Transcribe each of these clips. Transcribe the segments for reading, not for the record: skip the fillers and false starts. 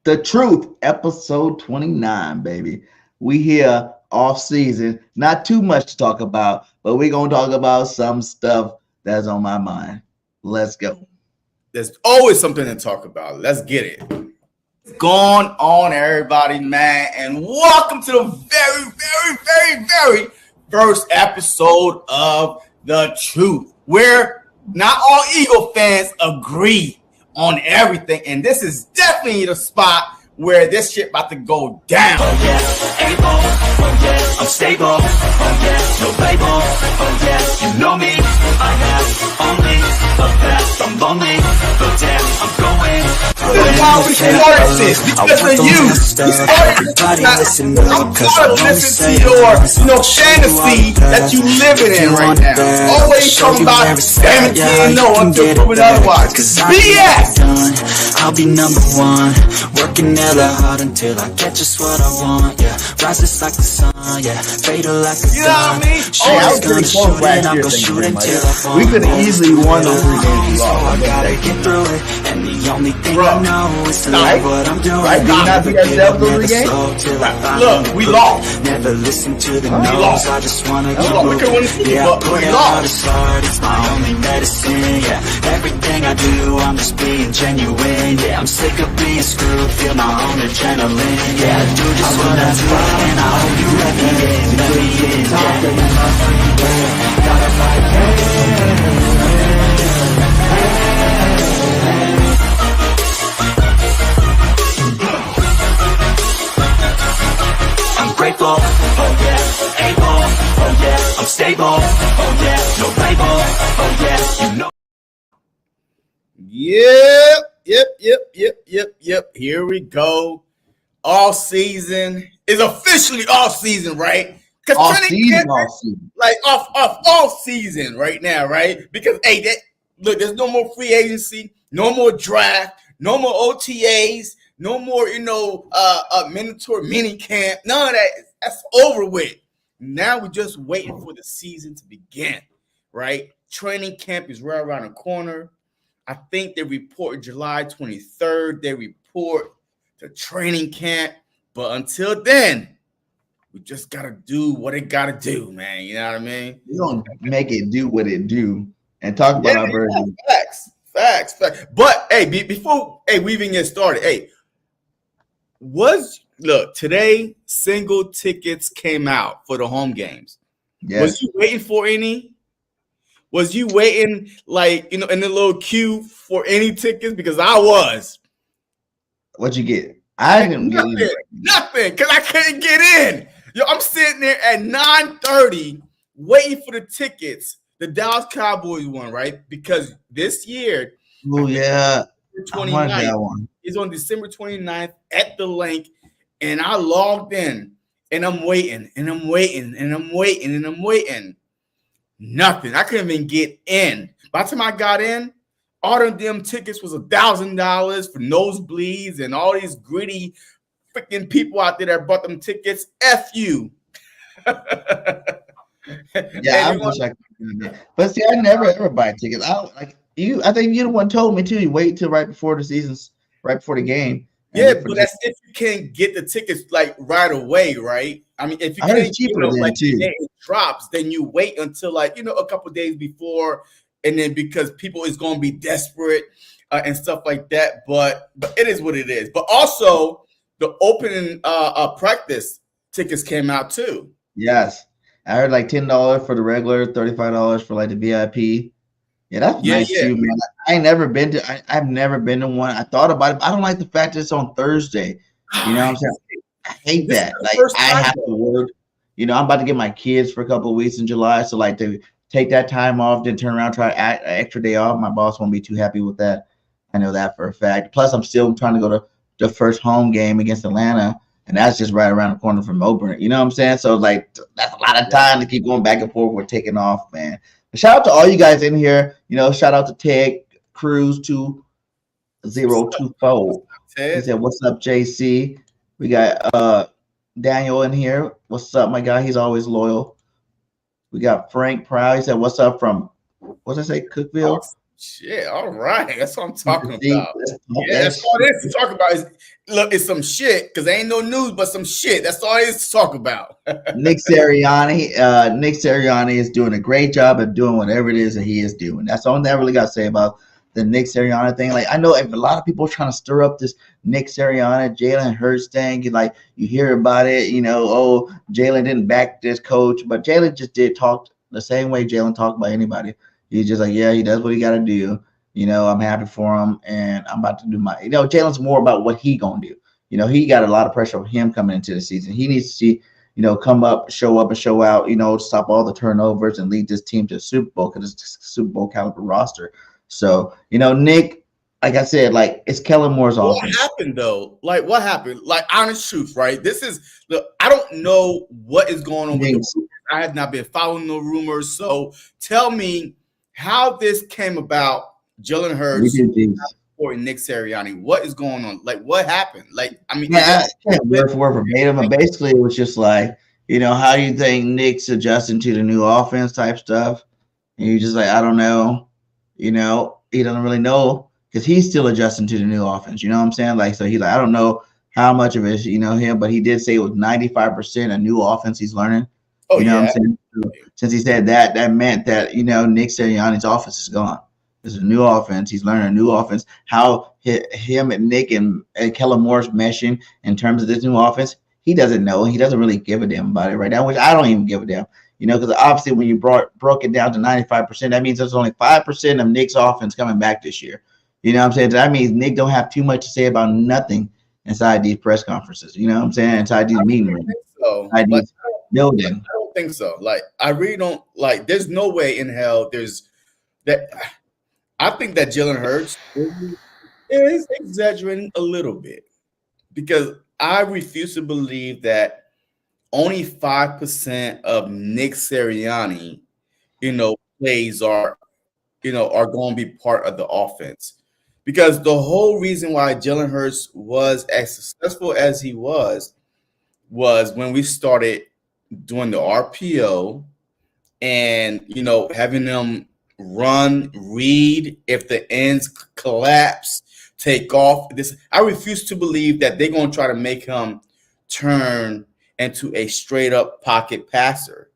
The Truth, episode 29, baby. We here off season. Not too much to talk about, but we're going to talk about some stuff that's on my mind. Let's go. There's always something to talk about. Let's get it. What's going on, everybody, man? And welcome to the very first episode of The Truth, where not all Eagle fans agree on everything, and this is definitely the spot where this shit about to go down. Oh yeah, able, oh yeah, I'm stable, oh yeah, no label, oh yeah, you know me, I have only the best, I'm lonely, but damn, I'm going. This is why we started this, because of you. We started this. I'm trying to listen to your fantasy that you living in right now. Always talking about 17 no until proven otherwise. BS! I'll be number one, working hella hard until I get just what I want, yeah. Rises like the sun, yeah, fatal like a gun. You know what I mean? I was pretty close last year. We could have easily won those 3 games we lost. I gotta get through it, and the only thing I know is to love what I'm doing. Right? Did you not beat ourselves those 3 games? Look, we lost. Never listen to the We no's, lost. I just wanna That's keep why we moving. couldn't win the Super Yeah, Bowl. I put We it lost. hard as hard, it's my only medicine, yeah. Everything I do, I'm just being genuine, yeah. I'm sick of being screwed, feel my own adrenaline, yeah. I do just what I do, and I hope you let me in, yeah. Gotta fight, grateful, oh yeah, able, oh yeah, I'm stable, oh yeah, no label, oh yeah, you know. Yep. Here we go. All season is officially off season, right? Off season. Like off all season right now, right? Because look, there's no more free agency, no more draft, no more OTAs. No more, mandatory mini camp. None of that. That's over with. Now we're just waiting for the season to begin, right? Training camp is right around the corner. I think they report July 23rd. They report the training camp. But until then, we just got to do what it got to do, man. You know what I mean? We're going to make it do what it do and talk about our version. Facts. But, before we even get started, today single tickets came out for the home games. Yes. Was you waiting for any? Was you waiting in the little queue for any tickets? Because I was. What'd you get? I didn't get nothing because I couldn't get in. I'm sitting there at 9:30 waiting for the tickets. The Dallas Cowboys one, right? Because this year, oh yeah, 29th is on December 29th at the link, and I logged in, and I'm waiting. Nothing. I couldn't even get in. By the time I got in, all of them tickets was $1,000 for nosebleeds and all these greedy freaking people out there that bought them tickets. F you. Yeah, I wish I could. But see, I never ever buy tickets. I think you the one told me too. You wait till right before the game. Yeah, but that's if you can't get the tickets right away, right? I mean, if you can't get it drops, then you wait until a couple days before, and then because people is gonna be desperate and stuff like that. But it is what it is. But also the opening practice tickets came out too. Yes, I heard $10 for the regular, $35 for the VIP. Yeah, that's nice too, man. I've never been to one. I thought about it. But I don't like the fact that it's on Thursday. You know what I'm saying? I hate that. I have to work. I'm about to get my kids for a couple of weeks in July. So to take that time off, then turn around, try an extra day off. My boss won't be too happy with that. I know that for a fact. Plus, I'm still trying to go to the first home game against Atlanta, and that's just right around the corner from Auburn. You know what I'm saying? So that's a lot of time to keep going back and forth. We're taking off, man. Shout out to all you guys in here. Shout out to Ted Cruz 2024. He said, "What's up, JC?" We got Daniel in here. What's up, my guy? He's always loyal. We got Frank Proud. He said, "What's up from?" What did I say? Cookville. Shit, all right. That's what I'm talking See, about. Yeah, that's all it is to talk about. Look, it's some shit because there ain't no news but some shit. That's all it is to talk about. Nick Sirianni is doing a great job of doing whatever it is that he is doing. That's all I really got to say about the Nick Sirianni thing. Like, I know if a lot of people are trying to stir up this Nick Sirianni, Jalen Hurts thing, you hear about it, oh, Jalen didn't back this coach, but Jalen just did talk the same way Jalen talked about anybody. He's just like, yeah, he does what he got to do. I'm happy for him, and I'm about to do my. Jalen's more about what he gonna do. He got a lot of pressure on him coming into the season. He needs to see, come up and show out. Stop all the turnovers and lead this team to the Super Bowl because it's a Super Bowl caliber roster. So, Nick, like I said, like it's Kellen Moore's offense. What happened though? Like what happened? Like honest truth, right? I don't know what is going on with the rumors. I have not been following the rumors. So tell me how this came about. Jalen Hurts or Nick Sirianni. What is going on? Like what happened? Like I can't word for word verbatim, but basically it was just like, how you think Nick's adjusting to the new offense type stuff. And you're just like, I don't know. He doesn't really know because he's still adjusting to the new offense. You know what I'm saying? Like, so he's like, I don't know how much of it, him, but he did say it was 95% a new offense he's learning. Oh, what I'm saying? So, since he said that, that meant that, Nick Sirianni's offense is gone. This is a new offense. He's learning a new offense. How him and Nick and Kellen Moore's meshing in terms of this new offense, he doesn't know. He doesn't really give a damn about it right now, which I don't even give a damn. Because obviously when you broke it down to 95%, that means there's only 5% of Nick's offense coming back this year. You know what I'm saying? So that means Nick don't have too much to say about nothing inside these press conferences. You know what I'm saying? Inside these meeting rooms. Inside these buildings. I don't think so. Like, I really don't. Like, there's no way in hell there's that. I think that Jalen Hurts is exaggerating a little bit because I refuse to believe that only 5% of Nick Sirianni, plays are going to be part of the offense. Because the whole reason why Jalen Hurts was as successful as he was when we started doing the RPO and, having them run, read, if the ends collapse, take off. I refuse to believe that they're going to try to make him turn into a straight up pocket passer.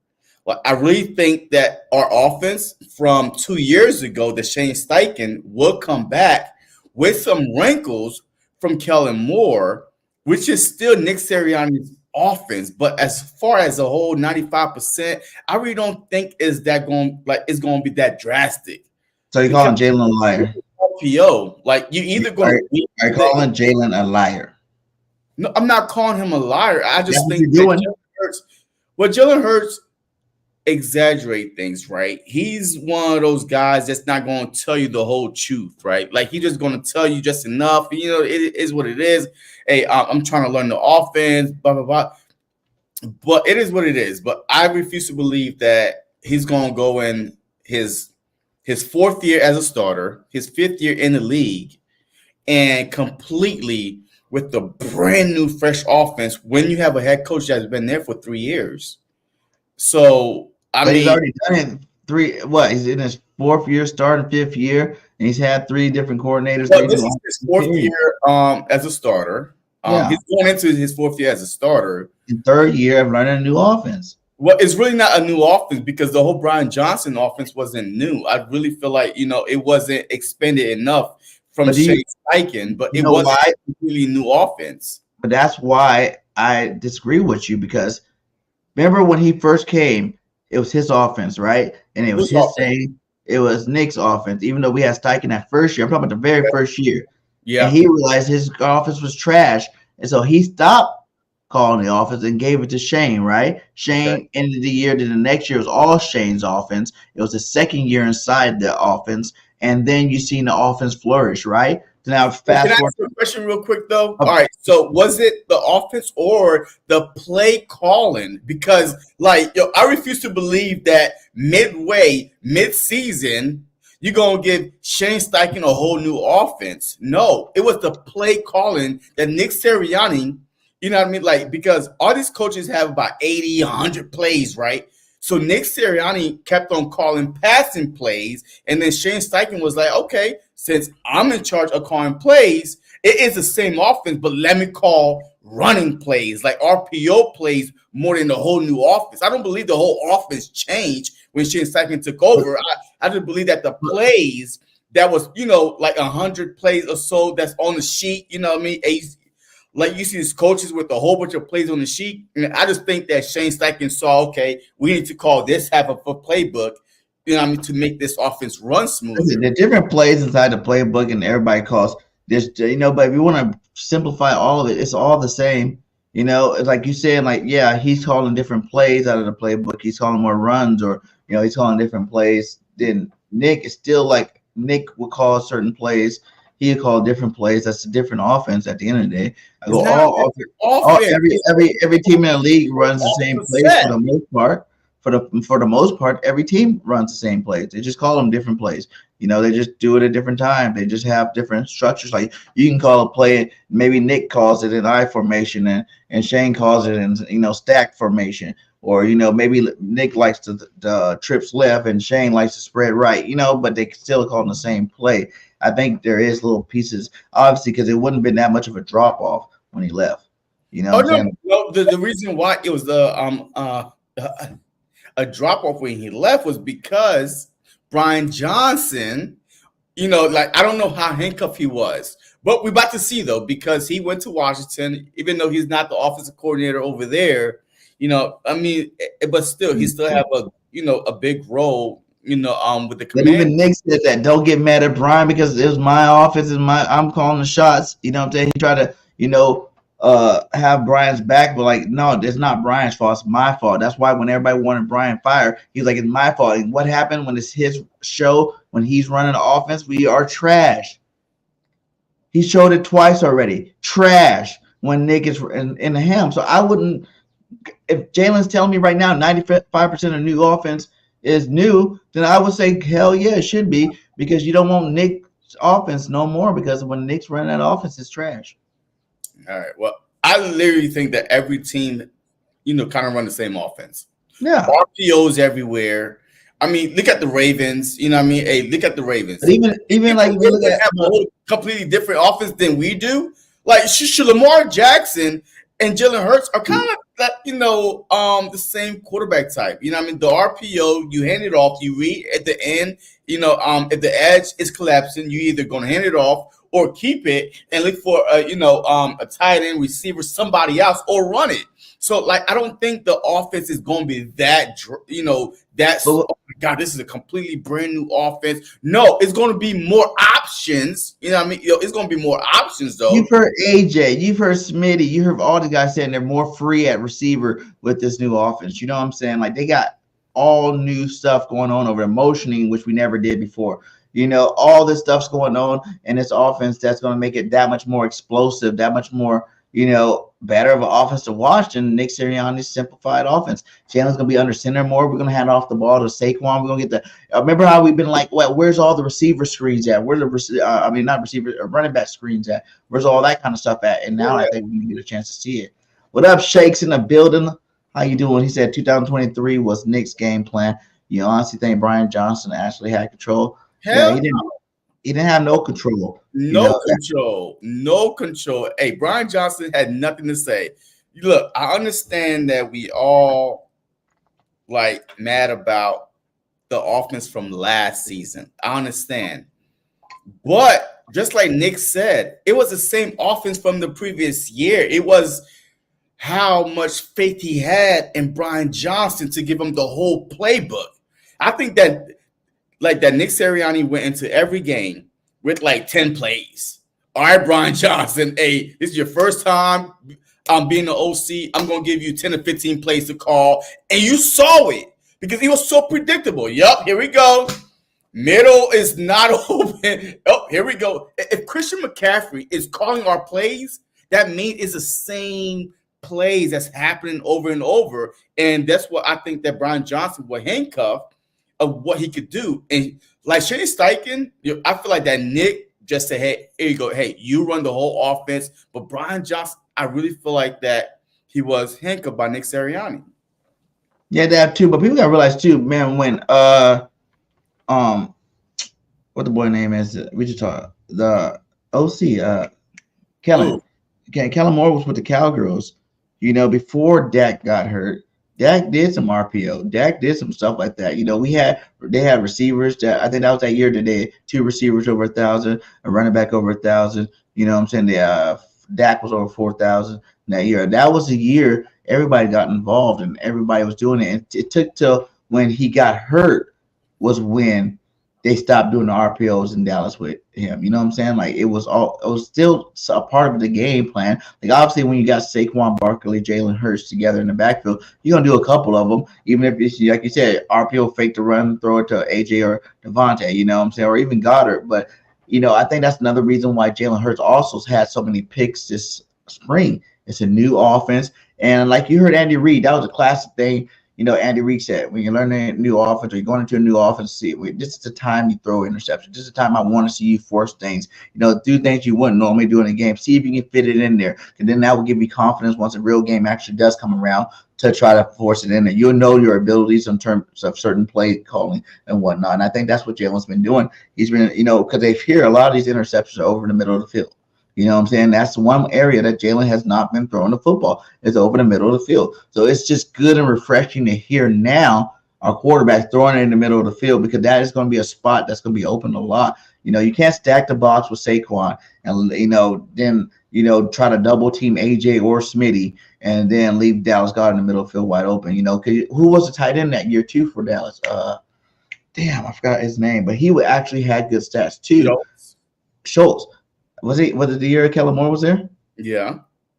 Well, I really think that our offense from 2 years ago, the Shane Steichen, will come back with some wrinkles from Kellen Moore, which is still Nick Sirianni's offense. But as far as the whole 95%, I really don't think it's going to be that drastic. So you're calling Jalen a liar? RPO, like you either going to are calling Jalen a liar? No, I'm not calling him a liar. I just think Jalen Hurts exaggerate things, right? He's one of those guys that's not going to tell you the whole truth, right? Like he's just going to tell you just enough. It is what it is. Hey, I'm trying to learn the offense, blah, blah, blah. But it is what it is. But I refuse to believe that he's going to go in his fourth year as a starter, his fifth year in the league, and completely with the brand new fresh offense when you have a head coach that's been there for 3 years. So he's already done it he's in his fourth year, starting fifth year, and he's had 3 different coordinators. Well, this is his fourth year as a starter. He's going into his fourth year as a starter. And third year of learning a new offense. Well, it's really not a new offense because the whole Brian Johnson offense wasn't new. I really feel like, it wasn't expanded enough from Shane Steichen, but it wasn't a really new offense. But that's why I disagree with you because remember when he first came, it was his offense, right? And it was his thing. It was Nick's offense, even though we had Steichen that first year. I'm talking about the very first year. Yeah. And he realized his offense was trash. And so he stopped calling the offense and gave it to Shane, right? Shane ended the year, then the next year was all Shane's offense. It was the second year inside the offense. And then you seen the offense flourish, right? So now fast forward. Can I ask you a question real quick, though? Okay. All right. So was it the offense or the play calling? Because, I refuse to believe that mid-season, you're going to give Shane Steichen a whole new offense. No, it was the play calling that Nick Sirianni, you know what I mean? Because all these coaches have about 80, 100 plays, right? So Nick Sirianni kept on calling passing plays, and then Shane Steichen was like, okay, since I'm in charge of calling plays, it is the same offense, but let me call running plays, like RPO plays, more than the whole new offense. I don't believe the whole offense changed when Shane Steichen took over. I just believe that the plays that was, like 100 plays or so that's on the sheet, you know what I mean? Like you see these coaches with a whole bunch of plays on the sheet. And I just think that Shane Steichen saw, okay, we need to call this half of a playbook, to make this offense run smooth. The different plays inside the playbook, and everybody calls this, but if you want to simplify all of it, it's all the same. It's like you saying, like, yeah, he's calling different plays out of the playbook. He's calling more runs, or, he's calling different plays. Then Nick is still like, Nick will call certain plays. He would call different plays. That's a different offense at the end of the day. Every team in the league runs the same plays for the most part. For the most part, every team runs the same plays. They just call them different plays. They just do it at different times. They just have different structures. Like, you can call a play, maybe Nick calls it in I formation, and Shane calls it in stack formation. Or, maybe Nick likes the trips left and Shane likes to spread right, but they still call them the same play. I think there is little pieces, obviously, because it wouldn't have been that much of a drop off when he left. The reason why it was a drop off when he left was because Brian Johnson, like, I don't know how handcuffed he was, but we're about to see, though, because he went to Washington, even though he's not the offensive coordinator over there. But still, he still have a big role, with the command. But even Nick said that, don't get mad at Brian because it was my offense and I'm calling the shots. You know what I'm saying? He tried to, have Brian's back, but like, no, it's not Brian's fault. It's my fault. That's why when everybody wanted Brian fired, he was like, it's my fault. And what happened when it's his show, when he's running the offense? We are trash. He showed it twice already. Trash when Nick is in the helm. So I wouldn't. If Jalen's telling me right now 95% of new offense is new, then I would say, hell yeah, it should be, because you don't want Nick's offense no more, because when Nick's running that offense, it's trash. All right. Well, I literally think that every team, kind of run the same offense. Yeah. RPOs everywhere. Look at the Ravens. Hey, look at the Ravens. But even like, if you look at have a whole completely different offense than we do. Like, Lamar Jackson and Jalen Hurts are kind of that, the same quarterback type. The RPO, you hand it off, you read at the end, if the edge is collapsing, you either going to hand it off or keep it and look for a tight end receiver, somebody else, or run it. So, like, I don't think the offense is going to be that, oh my God, this is a completely brand new offense. No, it's going to be more options. It's going to be more options, though. You've heard AJ, you've heard Smitty, you heard all the guys saying they're more free at receiver with this new offense. You know what I'm saying? Like, they got all new stuff going on over motioning, which we never did before. All this stuff's going on in this offense that's going to make it that much more explosive, that much more, better of an offense to watch than Nick Sirianni's simplified offense. Jalen's going to be under center more. We're going to hand off the ball to Saquon. We're going to get remember how we've been like, well, where's all the receiver screens at? Where's not receiver, running back screens at? Where's all that kind of stuff at? And now I think we get a chance to see it. What up, Shakes in the building? How you doing? He said 2023 was Nick's game plan. You honestly think Brian Johnson actually had control? Hell yeah, he didn't have no control. No control. Hey, Brian Johnson had nothing to say. Look, I understand that we all like mad about the offense from last season. I understand. But just like Nick said, it was the same offense from the previous year. It was how much faith he had in Brian Johnson to give him the whole playbook. I think that Nick Sirianni went into every game with like 10 plays. All right, Brian Johnson, hey, this is your first time being the OC. I'm going to give you 10 or 15 plays to call. And you saw it because he was so predictable. Yup, here we go. Middle is not open. Oh, here we go. If Christian McCaffrey is calling our plays, that means it's the same plays that's happening over and over. And that's what I think that Brian Johnson will handcuff of what he could do. And like Shane Steichen, I feel like that Nick just said, hey, here you go. Hey, you run the whole offense. But Brian Johnson, I really feel like that he was handcuffed by Nick Sirianni. Yeah, they have two, but people gotta realize too, man, when um what the boy name is, we just talked the OC, Kellen. Ooh, Kellen Moore was with the Cowgirls, before Dak got hurt. Dak did some RPO. Dak did some stuff like that. They had receivers that I think that was that year that they had two receivers over 1,000, a running back over 1,000. You know what I'm saying? Dak was over 4,000 that year. That was the year everybody got involved and everybody was doing it. And it took till when he got hurt was when they stopped doing the RPOs in Dallas with him. You know what I'm saying? Like it was still a part of the game plan. Like obviously when you got Saquon Barkley, Jalen Hurts together in the backfield, you're gonna do a couple of them, even if it's like you said, RPO fake the run, throw it to AJ or Devontae, you know what I'm saying, or even Goddard. But I think that's another reason why Jalen Hurts also had so many picks this spring. It's a new offense. And like you heard Andy Reid, that was a classic thing. Andy Reid said, when you're learning a new offense or you're going into a new offense, this is the time you throw interceptions. This is the time I want to see you force things, do things you wouldn't normally do in a game. See if you can fit it in there. And then that will give you confidence once a real game actually does come around to try to force it in there. You'll know your abilities in terms of certain play calling and whatnot. And I think that's what Jalen's been doing. He's been, because they hear a lot of these interceptions are over the middle of the field. You know what I'm saying? That's one area that Jalen has not been throwing the football. It's over the middle of the field. So it's just good and refreshing to hear now our quarterback throwing it in the middle of the field, because that is going to be a spot that's going to be open a lot. You can't stack the box with Saquon and, then, try to double team AJ or Smitty and then leave Dallas Goedert in the middle of the field wide open. Who was the tight end that year too for Dallas? Damn, I forgot his name, but he actually had good stats too. Schultz. Was it the year Kellen Moore was there? Yeah.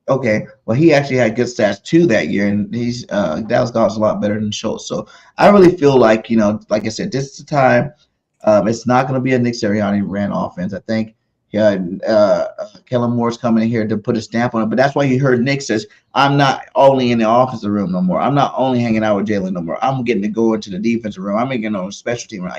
Okay. Well, he actually had good stats too that year, and he's Dallas Goedert's a lot better than Schultz. So I really feel like, like I said, this is the time. It's not going to be a Nick Sirianni ran offense. I think Kellen Moore's coming in here to put a stamp on it. But that's why you heard Nick says, I'm not only in the offensive room no more. I'm not only hanging out with Jalen no more. I'm getting to go into the defensive room. I'm getting on a special team.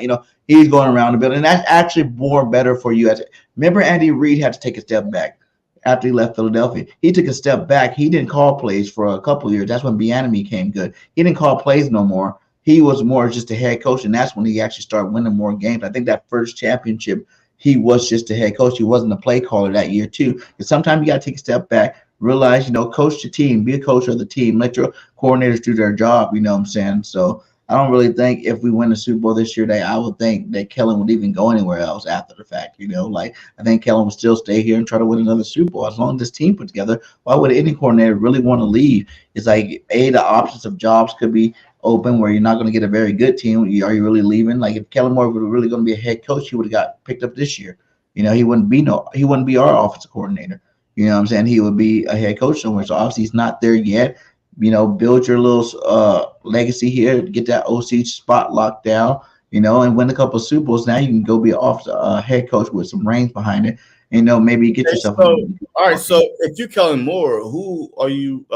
He's going around the building. And that's actually more better for you. Remember, Andy Reid had to take a step back after he left Philadelphia. He took a step back. He didn't call plays for a couple of years. That's when Bieniemy became good. He didn't call plays no more. He was more just a head coach, and that's when he actually started winning more games. I think that first championship, he was just a head coach. He wasn't a play caller that year too. Because sometimes you got to take a step back, realize, coach the team, be a coach of the team, let your coordinators do their job. You know what I'm saying? So I don't really think if we win the Super Bowl this year, that I would think that Kellen would even go anywhere else after the fact. Like I think Kellen would still stay here and try to win another Super Bowl. As long as this team put together, why would any coordinator really want to leave? It's like, the options of jobs could be open where you're not going to get a very good team. Are you really leaving? Like if Kellen Moore were really going to be a head coach, he would have got picked up this year. He wouldn't be our offensive coordinator. You know what I'm saying? He would be a head coach somewhere. So obviously he's not there yet. Build your little legacy here, get that OC spot locked down, and win a couple of Super Bowls. Now you can go be a head coach with some reins behind it. Maybe get yourself. All right. So if you're Kellen Moore, who are you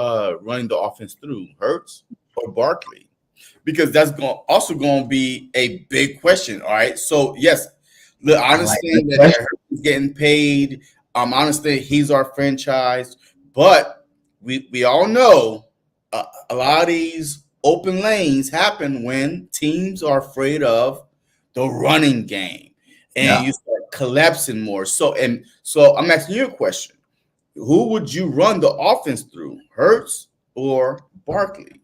running the offense through, Hurts or Barkley? Because that's also going to be a big question. All right. So yes, look, I understand that Hurts is getting paid. I understand he's our franchise, but we all know a lot of these open lanes happen when teams are afraid of the running game, and you start collapsing more. So I'm asking you a question: who would you run the offense through, Hurts or Barkley?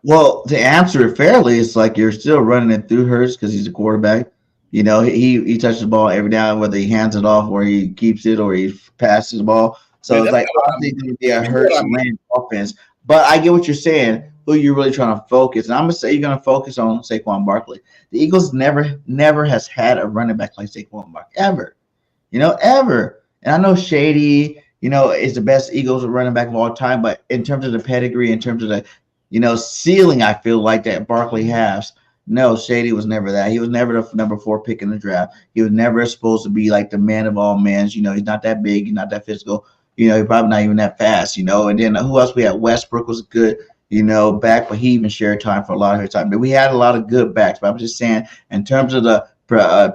Well, to answer it fairly, it's like you're still running it through Hurts because he's a quarterback. He touches the ball every down, whether he hands it off or he keeps it or he passes the ball. So it's like obviously going to be a Hurts ran offense. But I get what you're saying. Who you're really trying to focus? And I'm gonna say you're gonna focus on Saquon Barkley. The Eagles never has had a running back like Saquon Barkley ever. Ever. And I know Shady, is the best Eagles running back of all time. But in terms of the pedigree, in terms of the ceiling, I feel like that Barkley has. No, Shady was never that. He was never the number 4 pick in the draft. He was never supposed to be like the man of all men. He's not that big. He's not that physical. He's probably not even that fast. And then who else we had? Westbrook was good, back, but he even shared time for a lot of his time. But we had a lot of good backs. But I'm just saying, in terms of the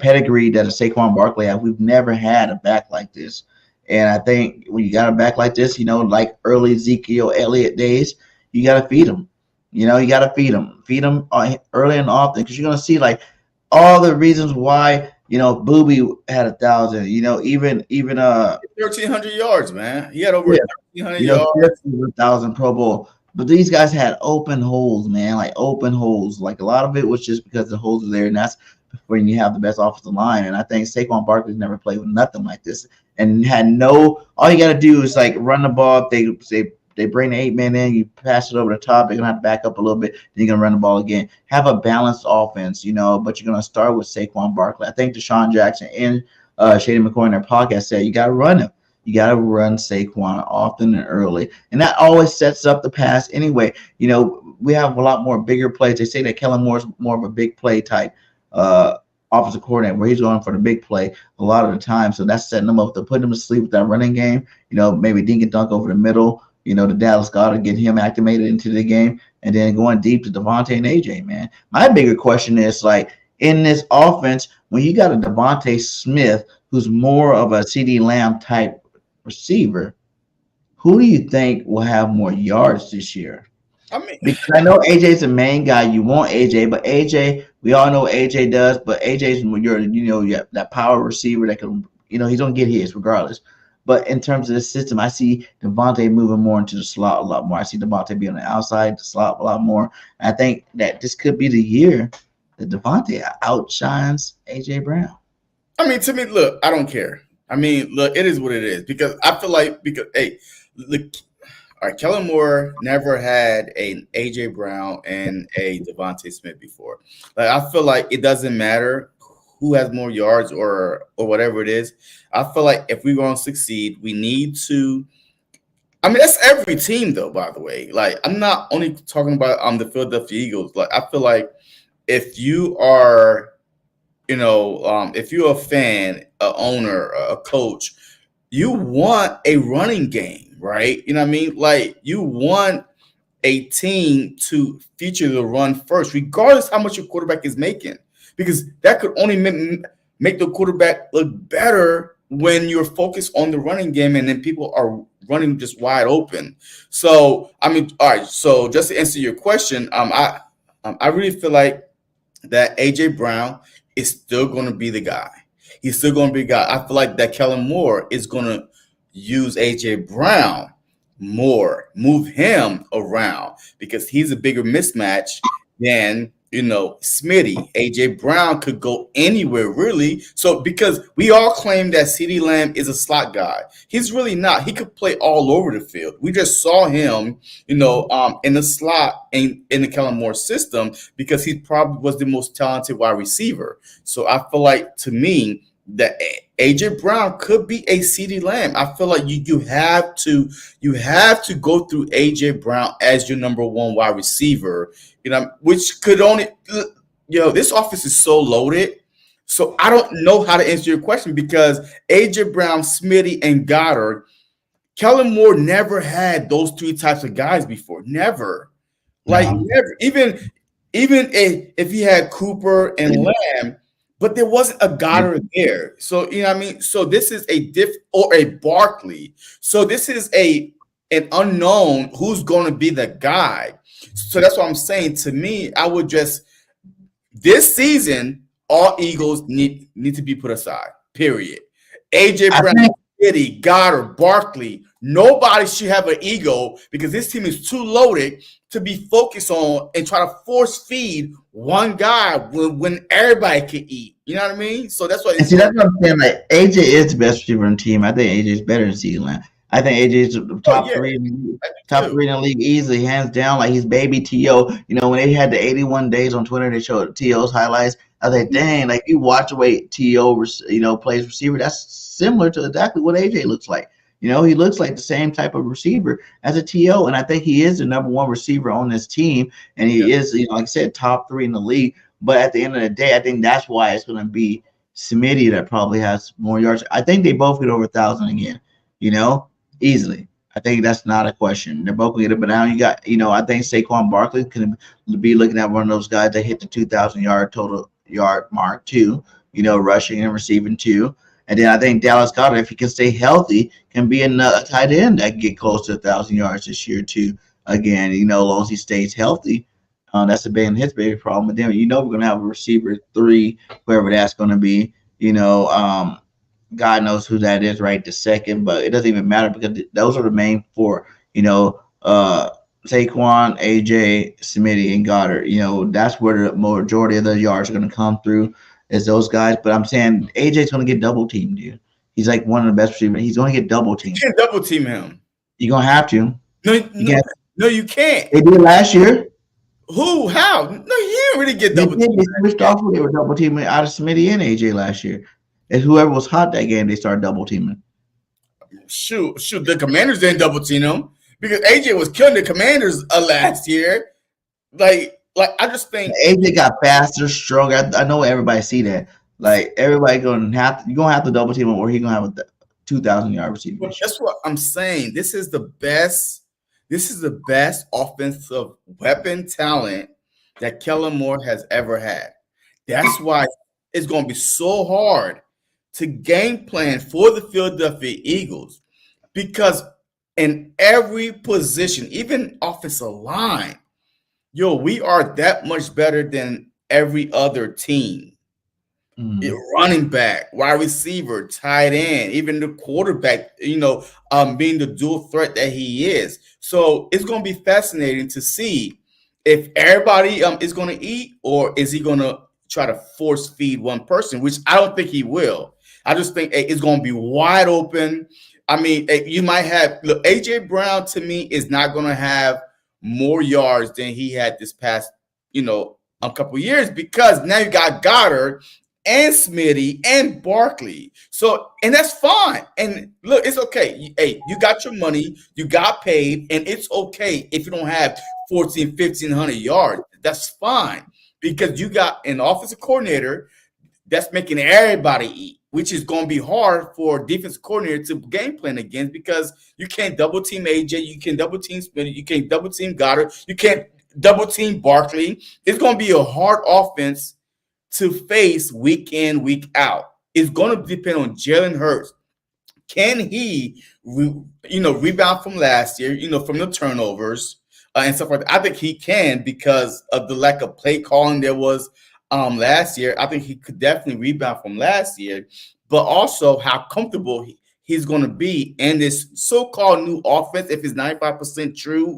pedigree that a Saquon Barkley had, we've never had a back like this. And I think when you got a back like this, like early Ezekiel Elliott days, you got to feed him. You know, you got to feed them early and often, because you're gonna see like all the reasons why. You know, Booby had 1,000. You know, even 1,300 yards, man. He had over 1,300 you know, yards. 1,000 Pro Bowl. But these guys had open holes, man, like open holes. Like a lot of it was just because the holes are there, and that's when you have the best offensive line. And I think Saquon Barkley's never played with nothing like this, and had no. All you got to do is like run the ball. If they bring the 8-man in, you pass it over the top. They're gonna have to back up a little bit. Then you're gonna run the ball again. Have a balanced offense, you know. But you're gonna start with Saquon Barkley. I think Deshaun Jackson and Shady McCoy in their podcast said you got to run him. You got to run Saquon often and early. And that always sets up the pass anyway. You know, we have a lot more bigger plays. They say that Kellen Moore's more of a big play type offensive coordinator, where he's going for the big play a lot of the time. So that's setting them up to put them to sleep with that running game. You know, maybe dink and dunk over the middle. You know, the Dallas Goedert, get him activated into the game. And then going deep to Devontae and AJ, man. My bigger question is, like, in this offense, when you got a Devontae Smith, who's more of a CeeDee Lamb type receiver, who do you think will have more yards this year? I mean, because I know AJ's the main guy. You want AJ, but AJ, we all know what AJ does. But AJ's you have that power receiver that can, he's gonna get his regardless. But in terms of the system, I see Devontae moving more into the slot a lot more. I see Devontae being on the outside, the slot a lot more. And I think that this could be the year that Devontae outshines AJ Brown. I mean, to me, look, I don't care. I mean, look, it is what it is, because I feel like look, all right, Kellen Moore never had an AJ Brown and a Devontae Smith before. Like, I feel like it doesn't matter who has more yards or whatever it is. I feel like if we're going to succeed, we need to. I mean, that's every team, though. By the way, like, I'm not only talking about the Philadelphia Eagles. Like, I feel like if you are, if you're a fan, a owner, a coach, you want a running game, right? You know what I mean? Like, you want a team to feature the run first, regardless how much your quarterback is making, because that could only make the quarterback look better when you're focused on the running game and then people are running just wide open. So, I mean, all right. So just to answer your question, I really feel like that AJ Brown is still going to be the guy. He's still going to be a guy. I feel like that Kellen Moore is going to use AJ Brown more, move him around, because he's a bigger mismatch than, Smitty. AJ Brown could go anywhere, really. So, because we all claim that CeeDee Lamb is a slot guy. He's really not. He could play all over the field. We just saw him, in the slot in the Kellen Moore system, because he probably was the most talented wide receiver. So I feel like, to me, that AJ Brown could be a CeeDee Lamb. I feel like you have to go through AJ Brown as your number one wide receiver, which could only, this offense is so loaded. So I don't know how to answer your question, because AJ Brown, Smitty, and Goddard, Kellen Moore never had those three types of guys before. Never. Like, never. Even if he had Cooper and Lamb, but there wasn't a Goddard there. So, you know what I mean? So this is a Barkley. So this is an unknown who's going to be the guy. So that's what I'm saying. To me, I would this season, all Eagles need to be put aside, period. AJ Brown, Eddie, Goddard, Barkley, nobody should have an ego, because this team is too loaded to be focused on and try to force feed one guy when everybody can eat. You know what I mean? So that's what. That's what I'm saying. Like, AJ is the best receiver on the team. I think AJ is better than CeeDee Lamb. I think AJ is the top three in the league easily, hands down. Like, he's baby T.O. When they had the 81 days on Twitter, they showed T.O.'s highlights. I was like, dang, like, you watch the way T.O. plays receiver, that's similar to exactly what AJ looks like. He looks like the same type of receiver as a T.O., and I think he is the number one receiver on this team, and he is, like I said, top three in the league. But at the end of the day, I think that's why it's going to be Smitty that probably has more yards. I think they both get over 1,000 again, easily. I think that's not a question. They're both going to get it. But now you got, I think Saquon Barkley can be looking at one of those guys that hit the 2,000-yard total yard mark too, rushing and receiving too. And then I think Dallas Goedert, if he can stay healthy, can be a tight end that can get close to 1,000 yards this year too. again. As long as he stays healthy, that's been his biggest problem. But then we're gonna have a receiver 3, whoever that's gonna be. God knows who that is right this second, but it doesn't even matter because those are the main 4. Saquon, AJ, Smitty, and Goddard. That's where the majority of the yards are going to come through is those guys. But I'm saying AJ's going to get double teamed, dude. He's like one of the best receivers. He's going to get double teamed. You can't double team him. You're going to have to. No, you can't. They did last year. Who? How? No, you didn't really get double teamed. They switched off when they were double teaming out of Smitty and AJ last year. And whoever was hot that game, they started double teaming. Shoot. The Commanders didn't double team him because AJ was killing the Commanders last year. Like I just think AJ got faster, stronger. I know everybody see that. Like everybody you're gonna have to double team him, or he's gonna have a 2,000-yard receiver. Well, that's what I'm saying. This is the best offensive weapon talent that Kellen Moore has ever had. That's why it's gonna be so hard to game plan for the Philadelphia Eagles, because in every position, even offensive line, we are that much better than every other team. Running back, wide receiver, tight end, even the quarterback, being the dual threat that he is. So it's going to be fascinating to see if everybody is going to eat, or is he going to try to force feed one person, which I don't think he will. I just think it's going to be wide open. I mean, you might have AJ Brown to me is not going to have more yards than he had this past, a couple years, because now you got Goddard and Smitty and Barkley. So, and that's fine. And look, it's okay. Hey, you got your money, you got paid, and it's okay if you don't have 1,500 yards. That's fine, because you got an offensive coordinator that's making everybody eat, which is going to be hard for a defensive coordinator to game plan against, because you can't double team AJ, you can double team Smitty, you can't double team Goddard, you can't double team Barkley. It's going to be a hard offense to face week in, week out. It's going to depend on Jalen Hurts. Can he, rebound from last year, from the turnovers and stuff like that? I think he can, because of the lack of play calling there was last year. I think he could definitely rebound from last year, but also how comfortable he's going to be in this so-called new offense. If it's 95% true,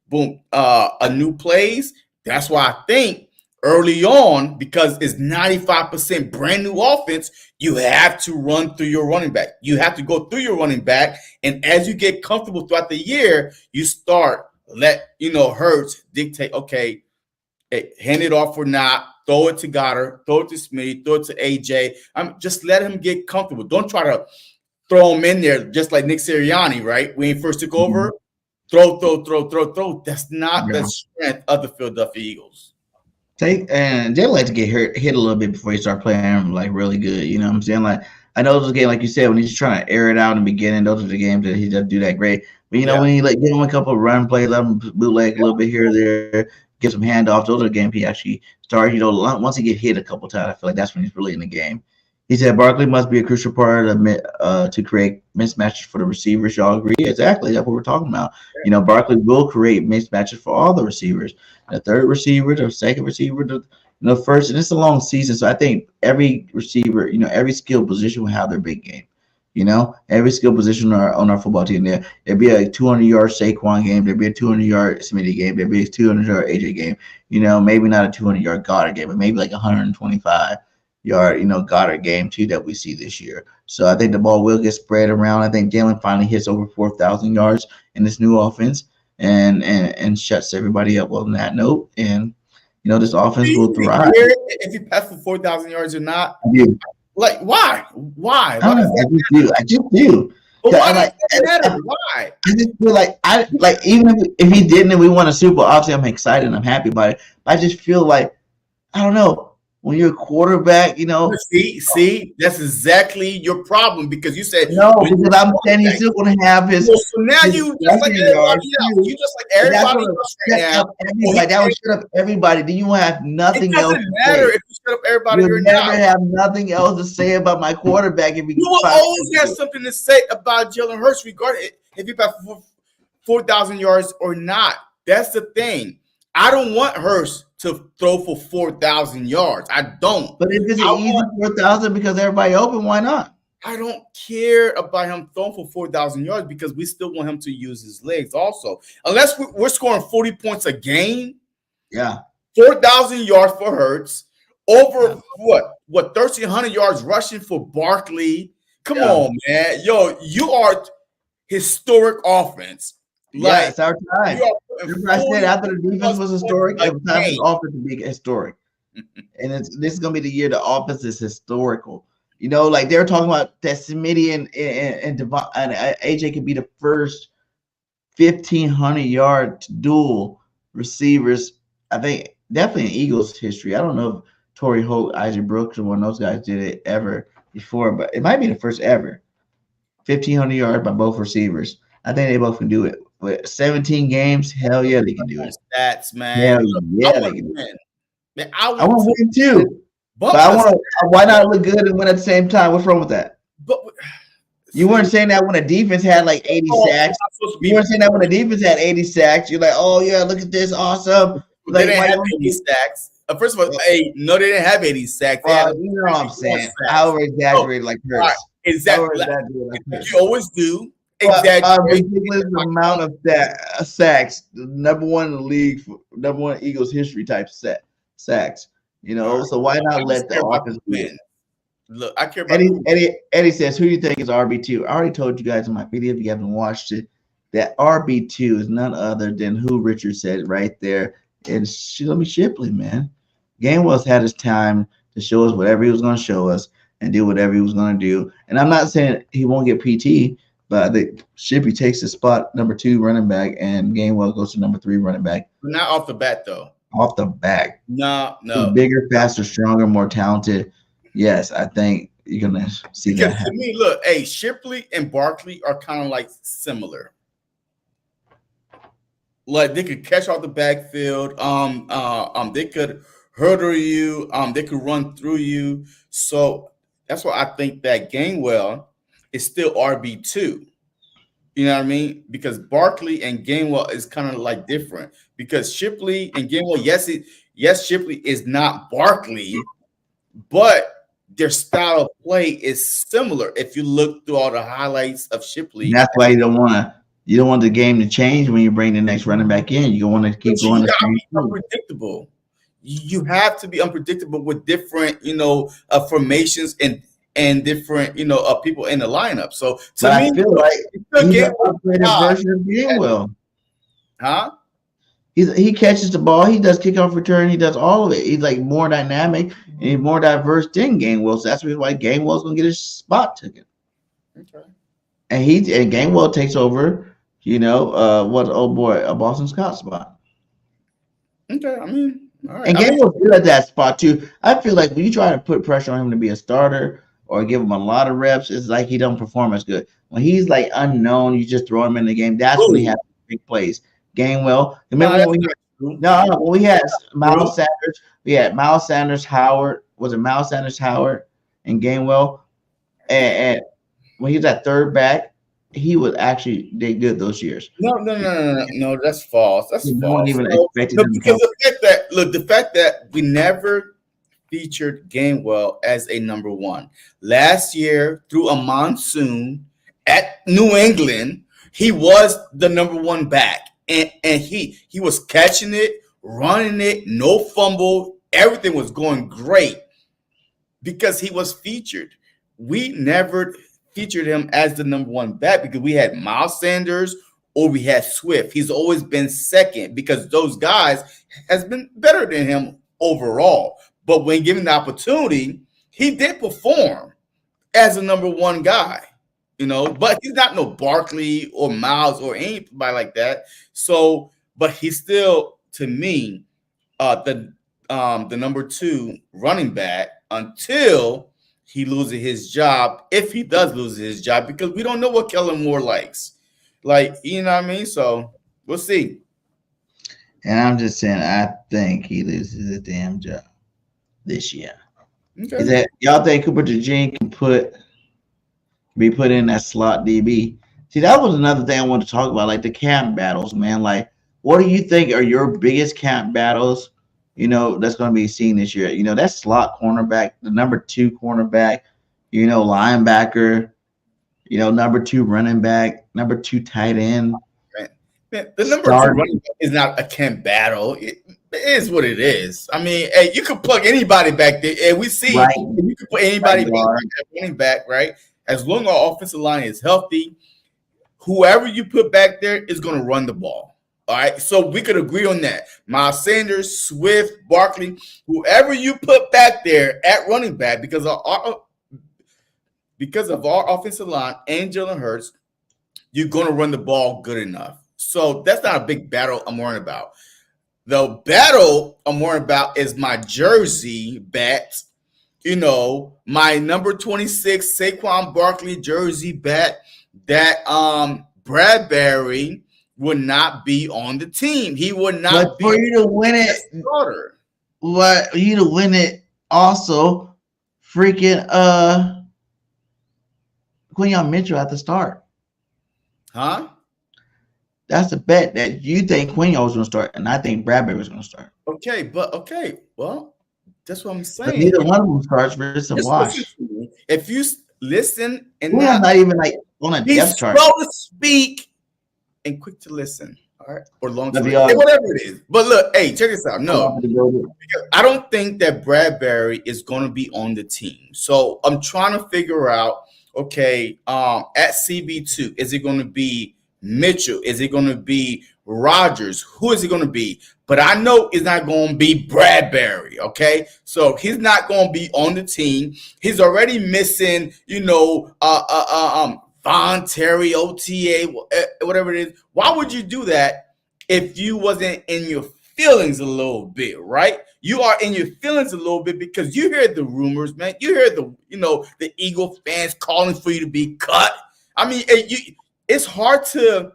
boom, a new plays. That's why I think early on, because it's 95% brand new offense, you have to run through your running back. You have to go through your running back. And as you get comfortable throughout the year, you start Hurts dictate, okay, hand it off or not, throw it to Goddard, throw it to Smitty, throw it to AJ. Just let him get comfortable. Don't try to throw him in there just like Nick Sirianni, right? When he first took over, throw. That's not the strength of the Philadelphia Eagles. And they like to get hit a little bit before you start playing them like really good. You know what I'm saying? Like, I know those games, like you said, when he's trying to air it out in the beginning, those are the games that he doesn't do that great. But when he give him a couple of run plays, let him bootleg a little bit here or there, get some handoffs, those are the games he actually starts. Once he get hit a couple times, I feel like that's when he's really in the game. He said Barkley must be a crucial part to create mismatches for the receivers. Y'all agree? Exactly. That's what we're talking about. Barkley will create mismatches for all the receivers. The third receiver, the second receiver, the first. And it's a long season, so I think every receiver, every skill position will have their big game. Every skill position on our football team there'd be a 200-yard Saquon game, there'd be a 200-yard Smitty game, there'd be a 200-yard AJ game. Maybe not a 200-yard Goddard game, but maybe like 125-yard, Goddard game too that we see this year. So I think the ball will get spread around. I think Jalen finally hits over 4,000 yards in this new offense and shuts everybody up on that note. And this offense will thrive. If you pass for 4,000 yards or not, like why? I just do. But why does that matter? Why? I just feel like even if he didn't and we won a Super Bowl, obviously I'm excited and I'm happy about it. But I just feel like, I don't know, when you're a quarterback, See, that's exactly your problem, because you said no, because I'm saying he's still going to have his. Well, so now you just like everybody else. You just like everybody else right now. That would shut up everybody. Then you have nothing else. It doesn't matter if you shut up everybody or not. You never have nothing else to say about my quarterback. You will always have something to say about Jalen Hurts, regardless if he passed 4,000 yards or not. That's the thing. I don't want Hurst to throw for 4,000 yards. I don't. But if it's an easy 4,000 because everybody open, why not? I don't care about him throwing for 4,000 yards because we still want him to use his legs also. Unless we're scoring 40 points a game. Yeah. 4,000 yards for Hurts. Over what 1,300 yards rushing for Barkley. Come on, man. Yo, you are historic offense. Like, it's our time. I said after the defense was historic, it was time for the offense to be historic. And this is going to be the year the offense is historical. You know, like they were talking about that Smitty and AJ could be the first 1,500-yard dual receivers. I think definitely in Eagles history. I don't know if Torrey Holt, Isaac Brooks, or one of those guys did it ever before, but it might be the first ever. 1,500 yards by both receivers. I think they both can do it. With 17 games, hell yeah, they can do it. Stats, man. Hell yeah, they can do it. Man, I want to win too. But I want to. Why not look good and win at the same time? What's wrong with that? But you weren't saying that when a defense had like 80 sacks. You weren't saying that when a defense had 80 sacks. You're like, oh yeah, look at this, awesome. Like, they didn't have 80 sacks. First of all, hey, no, they didn't have 80 sacks. You know what I'm saying? I over exaggerated like Hurts. Right. Exactly. Like you always do. Exactly. Ridiculous amount of sacks. Number one in the league, number one Eagles history type sacks. You know, so why not let the offense win? Look, I care about Eddie says, who do you think is RB2? I already told you guys in my video, if you haven't watched it, that RB2 is none other than who Richard said right there. And Shipley, man. Gainwell's had his time to show us whatever he was going to show us and do whatever he was going to do. And I'm not saying he won't get PT, but I think Shipley takes the spot number 2 running back and Gainwell goes to number 3 running back. Not off the bat, though. Off the back. No. He's bigger, faster, stronger, more talented. Yes, I think you're going to see that happen. To me, look, hey, Shipley and Barkley are kind of like similar. Like they could catch off the backfield. They could hurdle you. They could run through you. So that's why I think that Gainwell is still RB2. You know what I mean? Because Barkley and Gainwell is kind of like different. Because Shipley and Gainwell, yes, Shipley is not Barkley, but their style of play is similar. If you look through all the highlights of Shipley, and that's why you don't want the game to change when you bring the next running back in. You want to keep going. You gotta be unpredictable. You have to be unpredictable with different, formations and different, people in the lineup. So to me, I feel like he's an upgraded version of Gainwell. Huh? He catches the ball. He does kickoff return. He does all of it. He's like more dynamic and more diverse than Gainwell. So that's why Gainwell's gonna get his spot taken. Okay. And Gainwell takes over. A Boston Scott spot. Okay, I mean, all right. And Gainwell's good at that spot too. I feel like when you try to put pressure on him to be a starter or give him a lot of reps, it's like he don't perform as good. When he's like unknown, you just throw him in the game. That's when he has big plays. Gainwell. Remember when we had Miles Sanders? We had Miles Sanders, Howard. Was it Miles Sanders, Howard, and Gainwell? And when he was at third back, he was actually did good those years. No, that's false. That's false. No one even expected him because the fact that we never featured Gainwell as a number 1. Last year, through a monsoon at New England, he was the number 1 back. And he was catching it, running it, no fumble. Everything was going great because he was featured. We never featured him as the number 1 back because we had Miles Sanders or we had Swift. He's always been second because those guys has been better than him overall. But when given the opportunity, he did perform as a number 1 guy, but he's not no Barkley or Miles or anybody like that. So, but he's still, to me, the number 2 running back until he loses his job, if he does lose his job, because we don't know what Kellen Moore likes. Like, you know what I mean? So we'll see. And I'm just saying, I think he loses his damn job this year. Okay. Is that y'all think Cooper DeJean can be put in that slot DB? See, that was another thing I wanted to talk about, like the camp battles, man. Like, what do you think are your biggest camp battles? That's going to be seen this year. That slot cornerback, the number 2 cornerback, linebacker, number 2 running back, number 2 tight end. Man, the number 2 running back is not a camp battle. It is what it is. I mean, hey, you could plug anybody back there, and we see you could put anybody back running back, right? As long as our offensive line is healthy, whoever you put back there is going to run the ball. All right, so we could agree on that. Miles Sanders, Swift, Barkley, whoever you put back there at running back, because of our offensive line and Jalen Hurts, you're going to run the ball good enough. So that's not a big battle I'm worried about. The battle I'm worried about is my jersey bet. My number 26 Saquon Barkley jersey bet that Bradbury would not be on the team. He would not be for you to win it. Starter. What you to win it also freaking Quinyon Mitchell at the start. Huh? That's a bet that you think Quinyon was going to start, and I think Bradbury was going to start. Okay, well, that's what I'm saying. But neither one of them starts for this a wash. If you listen and not even like on a depth chart. Slow to speak and quick to listen. All right, or long to listen, whatever it is. But look, hey, check this out. No, because I don't think that Bradbury is going to be on the team. So I'm trying to figure out. Okay, at CB2, is it going to be Mitchell? Is it going to be Rogers? Who is it going to be? But I know it's not going to be Bradbury, okay? So he's not going to be on the team. He's already missing, Von Terry, OTA, whatever it is. Why would you do that if you wasn't in your feelings a little bit, right? You are in your feelings a little bit because you hear the rumors, man. You hear the Eagle fans calling for you to be cut. I mean, it's hard to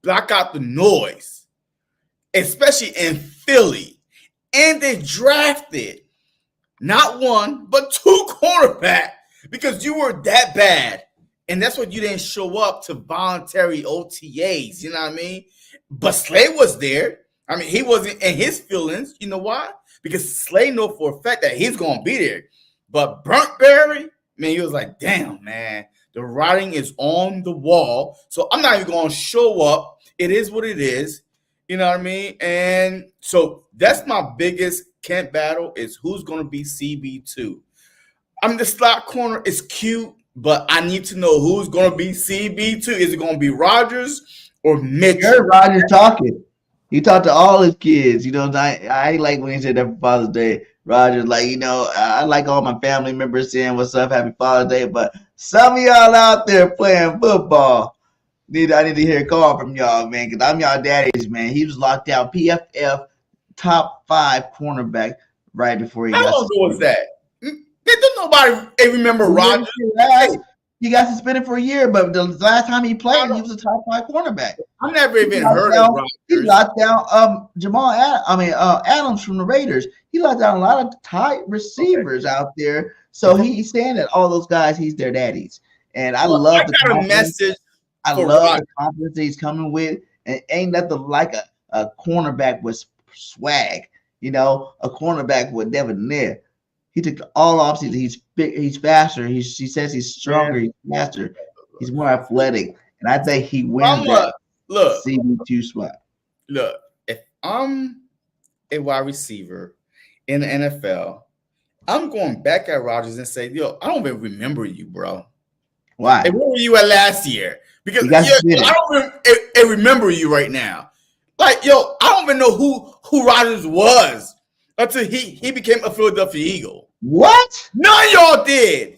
block out the noise, especially in Philly. And they drafted not 1, but 2 cornerback because you were that bad. And that's why you didn't show up to voluntary OTAs. You know what I mean? But Slay was there. I mean, he wasn't in his feelings. You know why? Because Slay know for a fact that he's going to be there. But Bradbury, man, he was like, damn, man, the writing is on the wall. So I'm not even going to show up. It is what it is. You know what I mean? And so that's my biggest camp battle is who's going to be CB2. I mean, the slot corner is cute, but I need to know who's going to be CB2. Is it going to be Rogers or Mitchell? You heard Rogers talking. He talked to all his kids. I like when he said that for Father's Day. Rogers, I like all my family members saying what's up, happy Father's Day. But some of y'all out there playing football, I need to hear a call from y'all, man, because I'm y'all daddies, man. He was locked out, PFF top 5 cornerback right before he got. How long was that? Did nobody remember Rogers? He got suspended for a year, but the last time he played, he was a top 5 cornerback. I never even heard of Rogers. He locked down Adams from the Raiders. He locked down a lot of tight receivers out there. So he's saying that all those guys, he's their daddies. And I love the confidence. I love the confidence he's coming with. And ain't nothing like a cornerback with swag. A cornerback with debonair. He took all offseason. He's big, he's faster. He says he's stronger. He's faster. He's more athletic, and I think he wins that CB2 spot. Look, if I'm a wide receiver in the NFL, I'm going back at Rogers and say, "Yo, I don't even remember you, bro. Why? Hey, where were you at last year? Because I don't remember you right now. Like, yo, I don't even know who Rogers was." Until he became a Philadelphia Eagle. What? None of y'all did.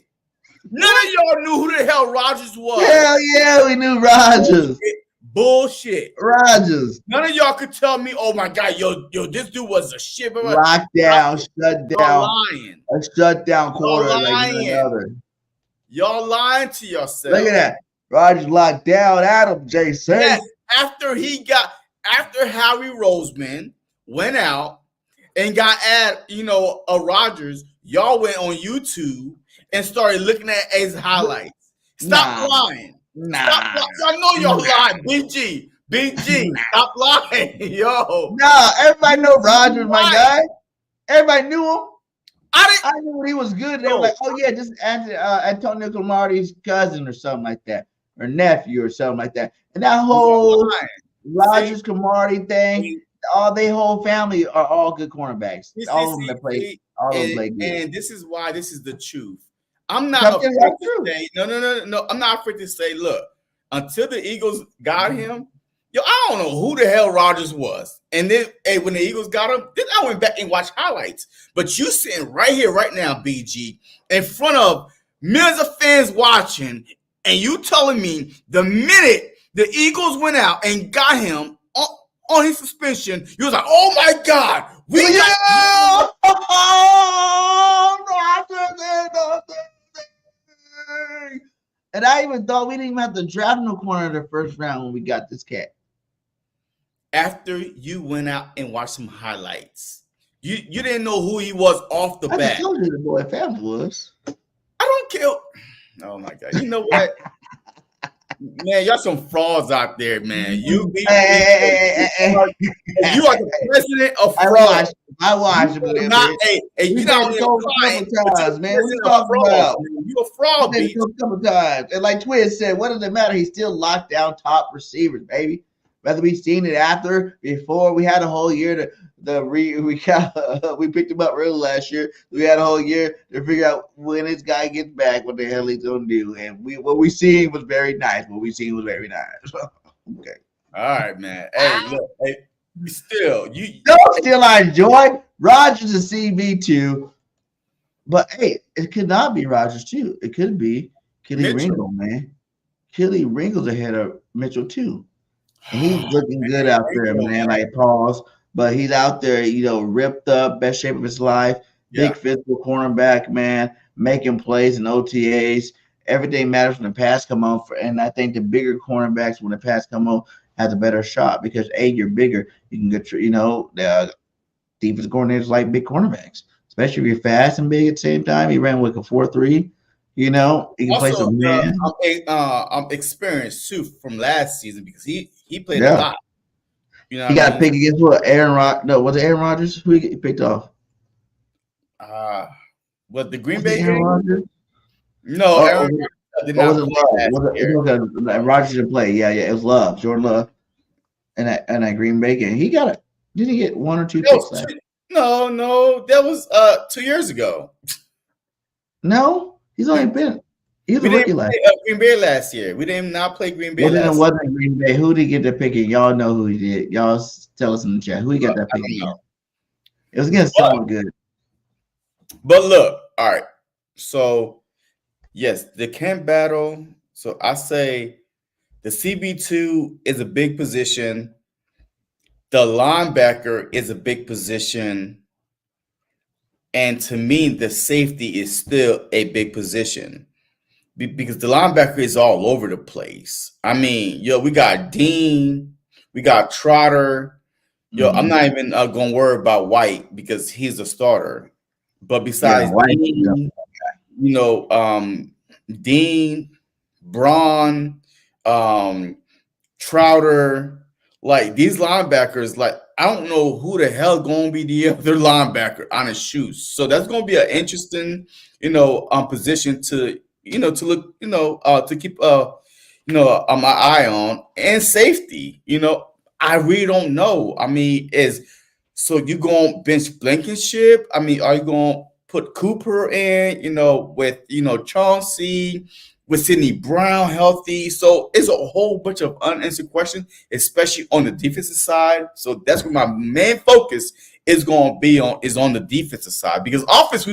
None of y'all knew who the hell Rogers was. Hell yeah, we knew Rogers. Bullshit. Rogers. None of y'all could tell me, oh my God, yo, this dude was a shit. Lockdown, shut down. Lying. A shutdown quarter like another. Y'all lying to yourself. Look at that. Rogers locked down Adam, Jason. Yes, after Howie Roseman went out and got a Rogers, y'all went on YouTube and started looking at his highlights. Stop lying. Nah. I know y'all lying. BG, stop lying, yo. No, everybody know Rogers, my guy. Everybody knew him. I knew he was good. They were like, oh yeah, this is Antonio Cromartie's cousin or something like that, or nephew or something like that. And that whole Rogers Cromartie thing, all their whole family are all good cornerbacks. All of them that play, all of them play good. And this is why this is the truth. I'm not afraid to say, no. I'm not afraid to say, look, until the Eagles got him, yo, I don't know who the hell Rogers was. And then when the Eagles got him, then I went back and watched highlights. But you sitting right here, right now, BG, in front of millions of fans watching, and you telling me the minute the Eagles went out and got him on his suspension, you was like, oh my God, and I even thought we didn't even have to draft no corner in the first round when we got this cat. After you went out and watched some highlights, you didn't know who he was off the bat. I told you the boy family was. I don't care. Oh my God! You know what? Man, y'all some frauds out there, man. You are the president of fraud. I watched him. You not times, man. We talking about you a fraud, a couple times. And like Twin said, what does it matter? He's still locked down top receivers, baby. Whether we seen it after, before, we had a whole year we picked him up early last year. We had a whole year to figure out when this guy gets back, what the hell he's gonna do. And what we seen was very nice. Okay. All right, man. Hey, look, still I enjoy Rogers and CB2, but hey, it could not be Rogers too. It could be Kelly Ringo, man. Kelly Ringo's ahead of Mitchell too. And he's looking good out there, man. Like pause, but he's out there, ripped up, best shape of his life. Big physical cornerback, man, making plays and OTAs. Everything matters when the pass come on. And I think the bigger cornerbacks, when the pass come on, has a better shot because you're bigger. You can get, the defensive coordinators like big cornerbacks, especially if you're fast and big at the same time. He ran with a 4.3. You can play some man. I'm experienced too from last season because he played a lot. He got to pick against what? Was it Aaron Rodgers? Who he picked off? What, the Green Bay game? Rodgers? No, Aaron did not. Rodgers didn't play. Yeah, it was Love, Jordan Love, and that Green Bay game. He got it. Did he get 1 or 2 picks last? No, that was 2 years ago. No. He's only been. He was a rookie last year. Green Bay last year. We did not play Green Bay. It wasn't Green Bay. Who did he get the pick? Y'all know who he did. Y'all tell us in the chat. Who he got that pick? It was against someone good. But look, all right. So yes, the camp battle. So I say the CB2 is a big position. The linebacker is a big position. And to me, the safety is still a big position because the linebacker is all over the place. I mean, we got Dean, we got Trotter. I'm not even going to worry about White because he's a starter. But besides Dean, Dean, Braun, Trotter, like these linebackers, like I don't know who the hell going to be the other linebacker on his shoes. So that's going to be an interesting, position to, to look, to keep, my eye on, and safety. I really don't know. I mean, so you going to bench Blankenship? I mean, are you going to put Cooper in? With Chauncey, with Sidney Brown healthy? So it's a whole bunch of unanswered questions, especially on the defensive side. So that's where my main focus is going to be on the defensive side, because offense,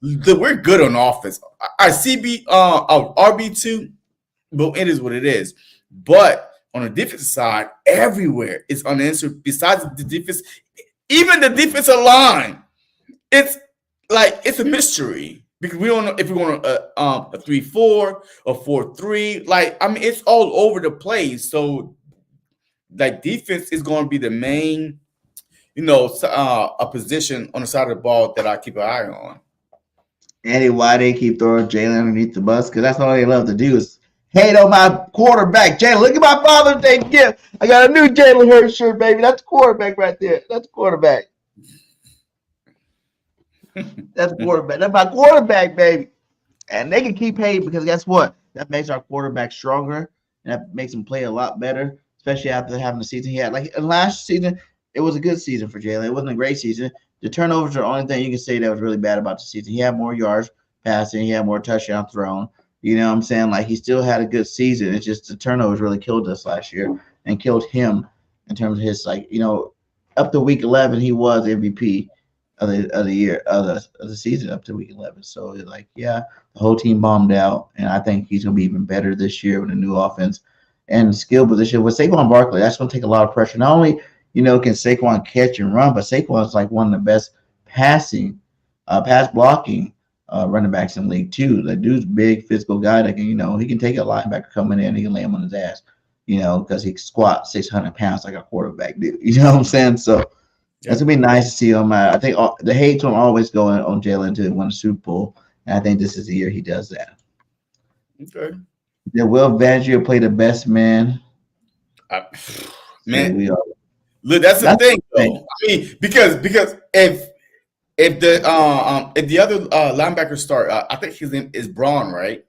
we're good on offense. I CB RB2, but it is what it is. But on the defensive side, everywhere is unanswered. Besides the defense, even the defensive line, it's a mystery. Because we don't know if we're going to a 3-4 or 4-3. Like, I mean, it's all over the place. So, defense is going to be the main, a position on the side of the ball that I keep an eye on. Andy, why they keep throwing Jalen underneath the bus? Because that's all they love to do is hate on my quarterback, Jalen. Look at my Father's Day gift. I got a new Jalen Hurts shirt, baby. That's quarterback right there. That's quarterback. That's quarterback. That's my quarterback, baby. And they can keep paid because guess what? That makes our quarterback stronger and that makes him play a lot better, especially after having the season he had. Like last season, it was a good season for Jalen. It wasn't a great season. The turnovers are the only thing you can say that was really bad about the season. He had more yards passing, he had more touchdowns thrown. You know what I'm saying? Like he still had a good season. It's just the turnovers really killed us last year and killed him in terms of his up to week 11 he was MVP of the year of the season up to week 11. So it's like the whole team bombed out, and I think he's gonna be even better this year with a new offense and skill position with Saquon Barkley. That's gonna take a lot of pressure. Not only can Saquon catch and run, but Saquon's like one of the best pass blocking running backs in the league too. That dude's big physical guy that can he can take a linebacker coming in, he can lay him on his ass, because he can squat 600 pounds like a quarterback dude. You know what I'm saying? So. That's gonna be nice to see him. I think the hate's gonna always go on Jalen to win the Super Bowl, and I think this is the year he does that. Okay. Yeah, Will Vangio play the best man. Man, look, that's the thing, though. I mean, because if the other linebacker start, I think his name is Braun, right?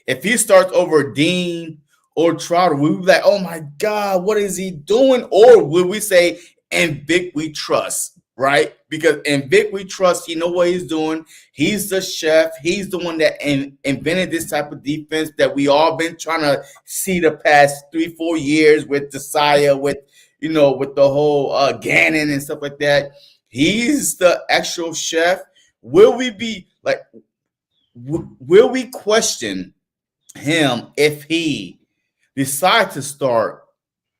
If he starts over Dean or Trotter, we'll be like, oh my God, what is he doing? Or will we say, and Vic we trust, right? Because in Vic we trust, he know what he's doing. He's the chef. He's the one that invented this type of defense that we all been trying to see the past 3-4 years with Desire, with with the whole Gannon and stuff like that. He's the actual chef. Will we be like? Will we question him if he decides to start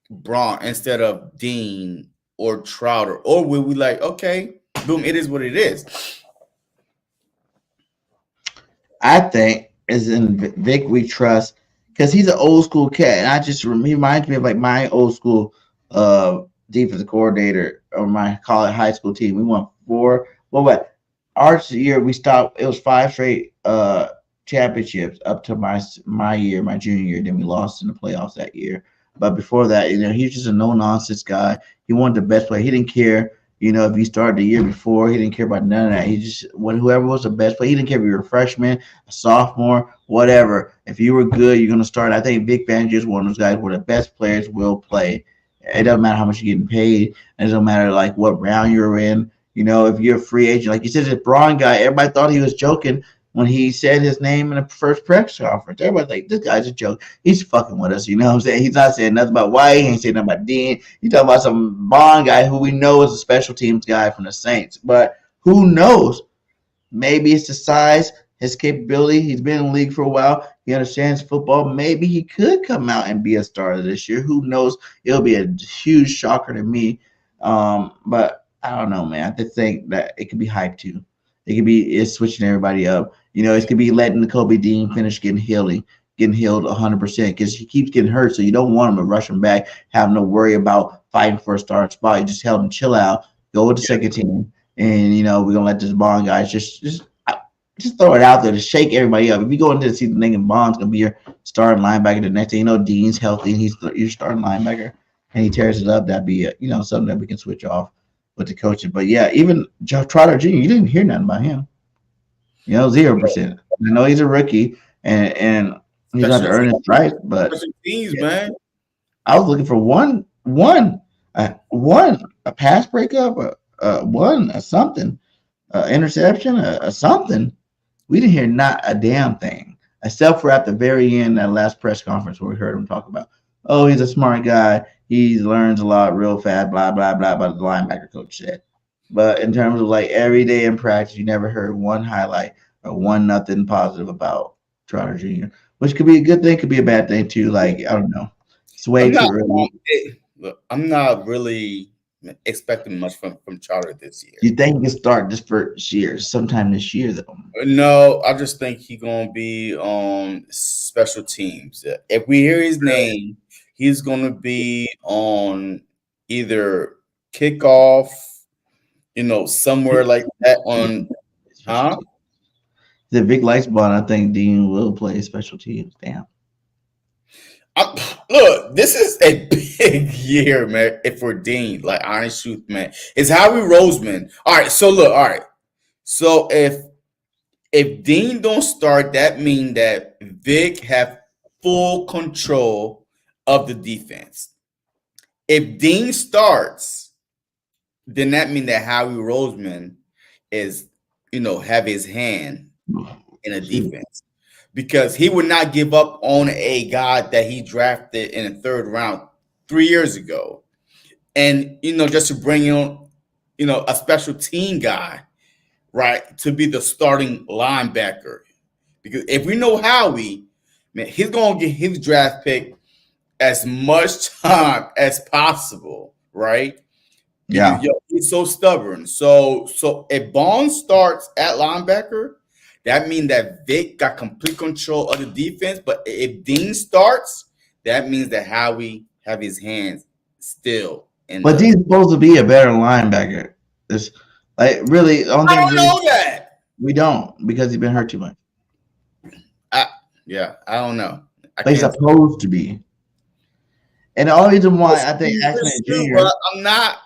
Braun instead of Dean or Trouter, or will we like, okay, boom, it is what it is? I think is in Vic we trust because he's an old school cat, and he reminds me of like my old school defensive coordinator or my college high school team. We won 4. What? Our year we stopped. It was 5 straight championships up to my year, my junior year. Then we lost in the playoffs that year. But before that, he's just a no-nonsense guy. He wanted the best player. He didn't care, if you started the year before. He didn't care about none of that. He just whoever was the best player. He didn't care if you were a freshman, a sophomore, whatever. If you were good, you're going to start. I think Vic Fangio is one of those guys where the best players will play. It doesn't matter how much you're getting paid. It doesn't matter like what round you're in. If you're a free agent, like you said, this Braun guy, everybody thought he was joking when he said his name in the first press conference. Everybody's like, this guy's a joke. He's fucking with us. You know what I'm saying? He's not saying nothing about White. He ain't saying nothing about Dean. He's talking about some Bond guy who we know is a special teams guy from the Saints. But who knows? Maybe it's the size, his capability. He's been in the league for a while. He understands football. Maybe he could come out and be a starter this year. Who knows? It'll be a huge shocker to me. But I don't know, man. I just think that it could be hype too. It's switching everybody up. It could be letting the Kobe Dean finish getting healed 100% because he keeps getting hurt. So you don't want him to rush him back, have no worry about fighting for a starting spot. You just tell him chill out, go with the second team, and we're gonna let this Bond guys just throw it out there to shake everybody up. If you go into the season thinking Bond's gonna be your starting linebacker the next thing, Dean's healthy and he's your starting linebacker, and he tears it up, that'd be something that we can switch off with the coaching. But yeah, even Trotter Jr., you didn't hear nothing about him. 0%. I know he's a rookie and he's got to earn his right, but man. I was looking for one a pass breakup, a something, interception, a something. We didn't hear not a damn thing, except for at the very end, that last press conference where we heard him talk about, oh, he's a smart guy. He learns a lot real fast, blah, blah, blah, but the linebacker coach said. But in terms of like every day in practice, you never heard one highlight or one nothing positive about Trotter Jr., which could be a good thing, could be a bad thing too. Like, I don't know. It's way too early. Look, I'm not really expecting much from Trotter this year. You think he can start this first year, sometime this year, though? No, I just think he's going to be on special teams. If we hear his name, he's going to be on either kickoff, somewhere like that on, The big lights ball, I think Dean will play special teams. Damn. Look, this is a big year, man. If for Dean, like honest truth, man, it's Howie Roseman. All right, so look, all right. So if Dean don't start, that means that Vic have full control of the defense. If Dean starts, then that means that Howie Roseman is, have his hand in a defense, because he would not give up on a guy that he drafted in the third round 3 years ago. And, just to bring on, a special team guy, right, to be the starting linebacker. Because if we know Howie, man, he's going to get his draft pick as much time as possible, right? Yeah. Because, he's so stubborn. So if Bond starts at linebacker, that means that Vic got complete control of the defense. But if Dean starts, that means that Howie have his hands still. But Dean's supposed to be a better linebacker. It's like really. I don't know that. We don't, because he's been hurt too much. I don't know. But he's supposed to be. And the only reason why I think Ashman Jr. I'm not.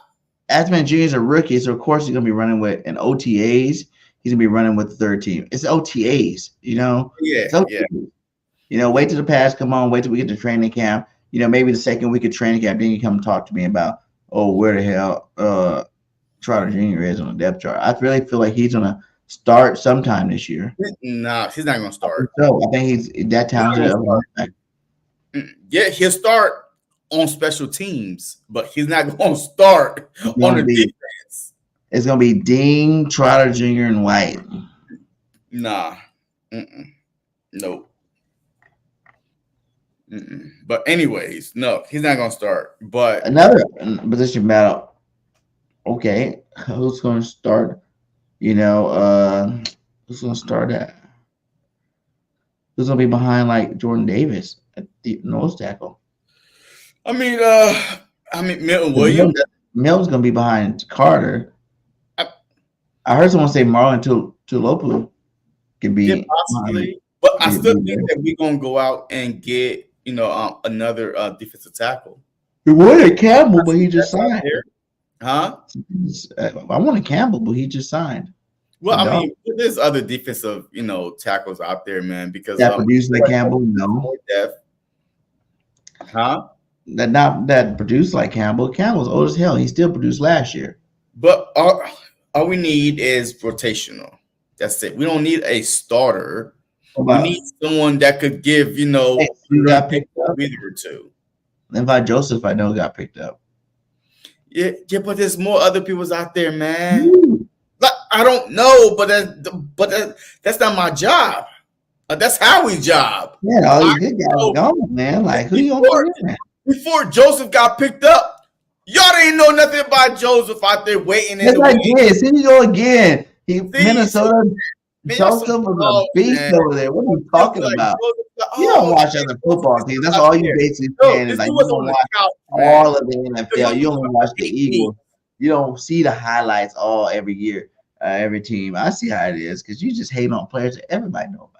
Ashman Jr. is a rookie, so of course he's gonna be running with in OTAs. He's gonna be running with the third team. It's OTAs, Yeah, yeah. Wait till the pass come on. Wait till we get to training camp. Maybe the second week of training camp, then you come talk to me about, where the hell Trotter Jr. is on the depth chart. I really feel like he's gonna start sometime this year. No, he's not gonna start. So I think he's that talented. Yeah, he'll start on special teams, but he's not going to start on the defense. It's going to be Dean, Trotter Jr., and White. Nah. Nope. But anyways, no, he's not going to start. But another position battle. Okay, who's going to start? Who's going to start at? Who's going to be behind like Jordan Davis at the nose tackle? I mean, Milton Williams. Milton's going to be behind Carter. I heard someone say Marlon Tulopu could be possibly, but I still think that we're going to go out and get another defensive tackle. We wanted Campbell, but he just signed. Huh? I wanted Campbell, but he just signed. Well, I mean, there's other defensive tackles out there, man. Because that produced like Campbell, no. Huh? That produced like Campbell. Campbell's old as hell. He still produced last year. But all we need is rotational. That's it. We don't need a starter. We need someone that could give, got picked up. Or two. Levi Joseph, I know, got picked up. Yeah, but there's more other people's out there, man. Ooh. Like, I don't know, but that's not my job. That's Howie's job. Yeah, all these good guys gone, man. Like, who you gonna do? Before Joseph got picked up, y'all didn't know nothing about Joseph out there waiting in the wings. See you go again. Minnesota. Joseph was a beast over there. What are you talking about? You don't watch other football teams. That's all you basically saying is like you don't watch all of the NFL. You only watch the Eagles. You don't see the highlights every year, every team. I see how it is because you just hate on players that everybody know about.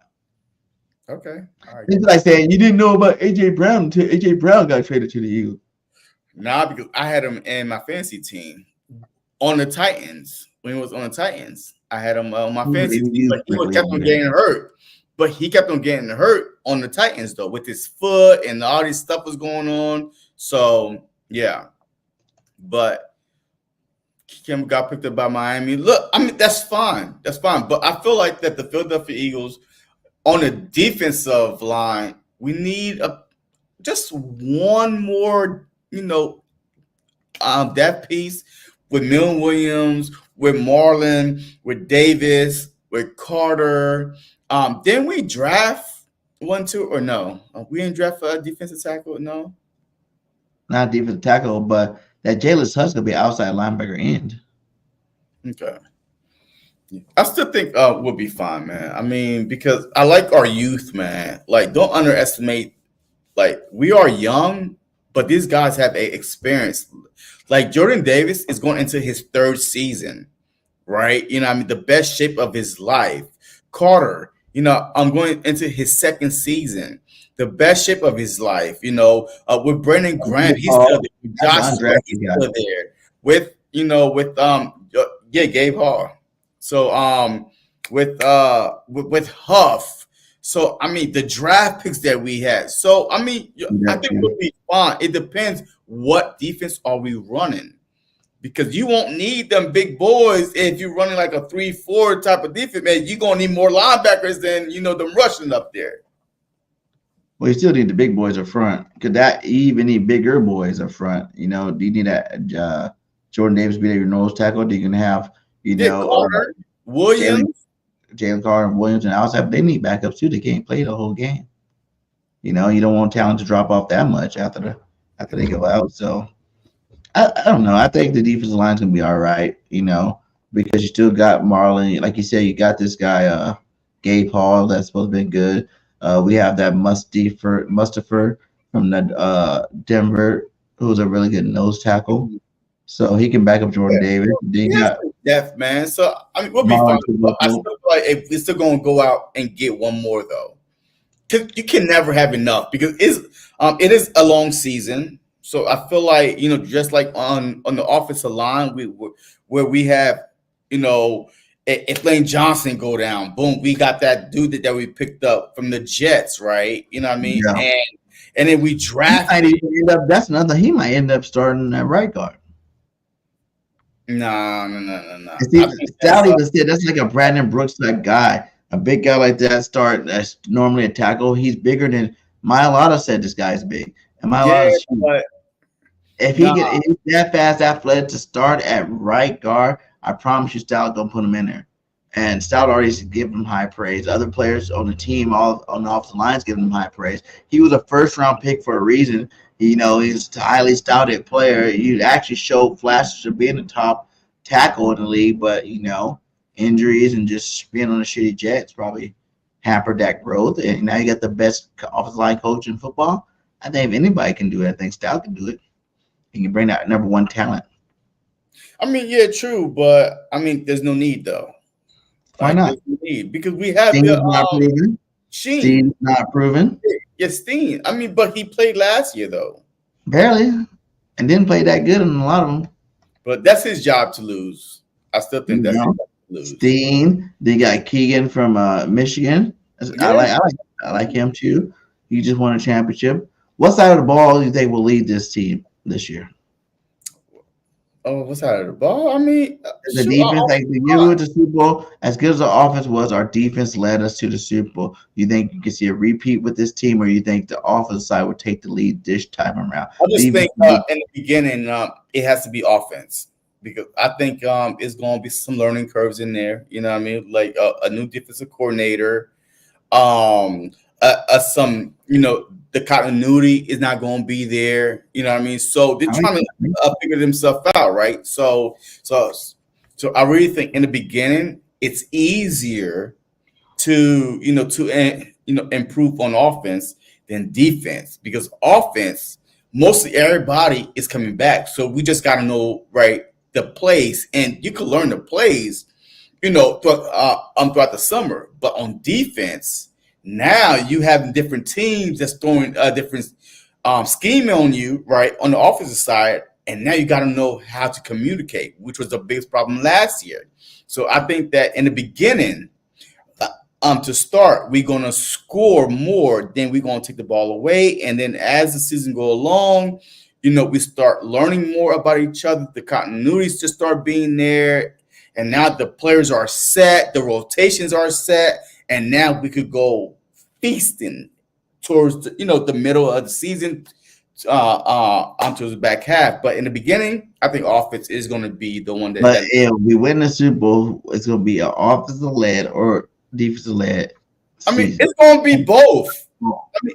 Okay. All right. It's like saying you didn't know about AJ Brown until AJ Brown got traded to the Eagles. Nah, because I had him in my fantasy team on the Titans. When he was on the Titans, I had him on my fantasy team. But he kept on getting hurt. But he kept on getting hurt on the Titans, though, with his foot and all this stuff was going on. So, yeah. But Kim got picked up by Miami. Look, I mean, that's fine. That's fine. But I feel like that the Philadelphia Eagles, on the defensive line, we need just one more, that piece with Milton Williams, with Marlon, with Davis, with Carter. Then we draft 1, 2, or no? We didn't draft a defensive tackle, no? Not defensive tackle, but that Jalen Hurts gonna be outside linebacker end. Okay. I still think we'll be fine, man. I mean, because I like our youth, man. Like, don't underestimate. Like, we are young, but these guys have a experience. Like, Jordan Davis is going into his 3rd season, right? The best shape of his life. Carter, I'm going into his 2nd season. the best shape of his life. With Brandon Graham, he's still there. With Josh, he's still there. With Gabe Hall. So with Huff. So I mean, the draft picks that we had. So I mean, I think we'll be fine. It depends what defense are we running, because you won't need them big boys if you're running like a 3-4 type of defense. Man, you're gonna need more linebackers than them rushing up there. Well, you still need the big boys up front, because that you even need bigger boys up front. Do you need that Jordan Davis be your nose tackle? Do you can have Carter, Williams, Jalen Carter and Williams and outside? They need backups too. They can't play the whole game. You don't want talent to drop off that much after they go out. So I don't know. I think the defensive line is gonna be all right. Because you still got Marlon, like you said, you got this guy Gabe Hall that's supposed to be good. We have that Mustafa from the Denver, who's a really good nose tackle. So he can back up Jordan Davis. Then got depth, man. So I mean, we'll be fine. I still feel like we're still gonna go out and get one more though. You can never have enough, because it is a long season. So I feel like just like on the offensive line, where we have if Lane Johnson go down, boom, we got that dude that we picked up from the Jets, right? You know what I mean? Yeah. And then we draft. That's another. He might end up starting at right guard. No. Staley was said that's like a Brandon Brooks type guy. A big guy like that that's normally a tackle. He's bigger than Mailata said this guy's big. And if he's that fast athletic to start at right guard, I promise you Staley gonna put him in there. And Staley already given him high praise. Other players on the team, all on the offensive lines, giving him high praise. He was a first-round pick for a reason. He's a highly scouted player. He actually showed flashes of being a top tackle in the league, but injuries and just being on a shitty Jets probably hampered that growth. And now you got the best offensive line coach in football. I think if anybody can do it, I think Staley can do it. He can bring that number one talent. I mean, yeah, true, but I mean, there's no need though. Why not? No need, because we have Steen's not proven. Yeah, Steen. I mean, but he played last year though. Barely, and didn't play that good in a lot of them. But that's his job to lose. I still think that's his job to lose. Steen. They got Keegan from Michigan. Yeah. I like him too. He just won a championship. What side of the ball do you think will lead this team this year? Oh, what side of the ball? I mean, the defense, like the year we went to the Super Bowl, as good as the offense was, our defense led us to the Super Bowl. You think you can see a repeat with this team, or you think the offensive side would take the lead this time around? I just think in the beginning, it has to be offense, because I think it's going to be some learning curves in there. You know what I mean? Like a new defensive coordinator, some the continuity is not going to be there. You know what I mean? So they're trying to figure themselves out, right? So I really think in the beginning it's easier to improve on offense than defense, because offense, mostly everybody is coming back. So we just got to know the plays, and you can learn the plays, throughout the summer. But on defense, now you have different teams that's throwing different scheme on you, right, on the offensive side, and now you got to know how to communicate, which was the biggest problem last year. So I think that in the beginning, to start, we're going to score more, then we're going to take the ball away, and then as the season go along, we start learning more about each other. The continuities just start being there, and now the players are set, the rotations are set. And now we could go feasting towards the middle of the season, onto the back half. But in the beginning, I think offense is going to be the one that. But if we win the Super Bowl, it's going to be an offensive led or defensive led. I mean, it's going to be both.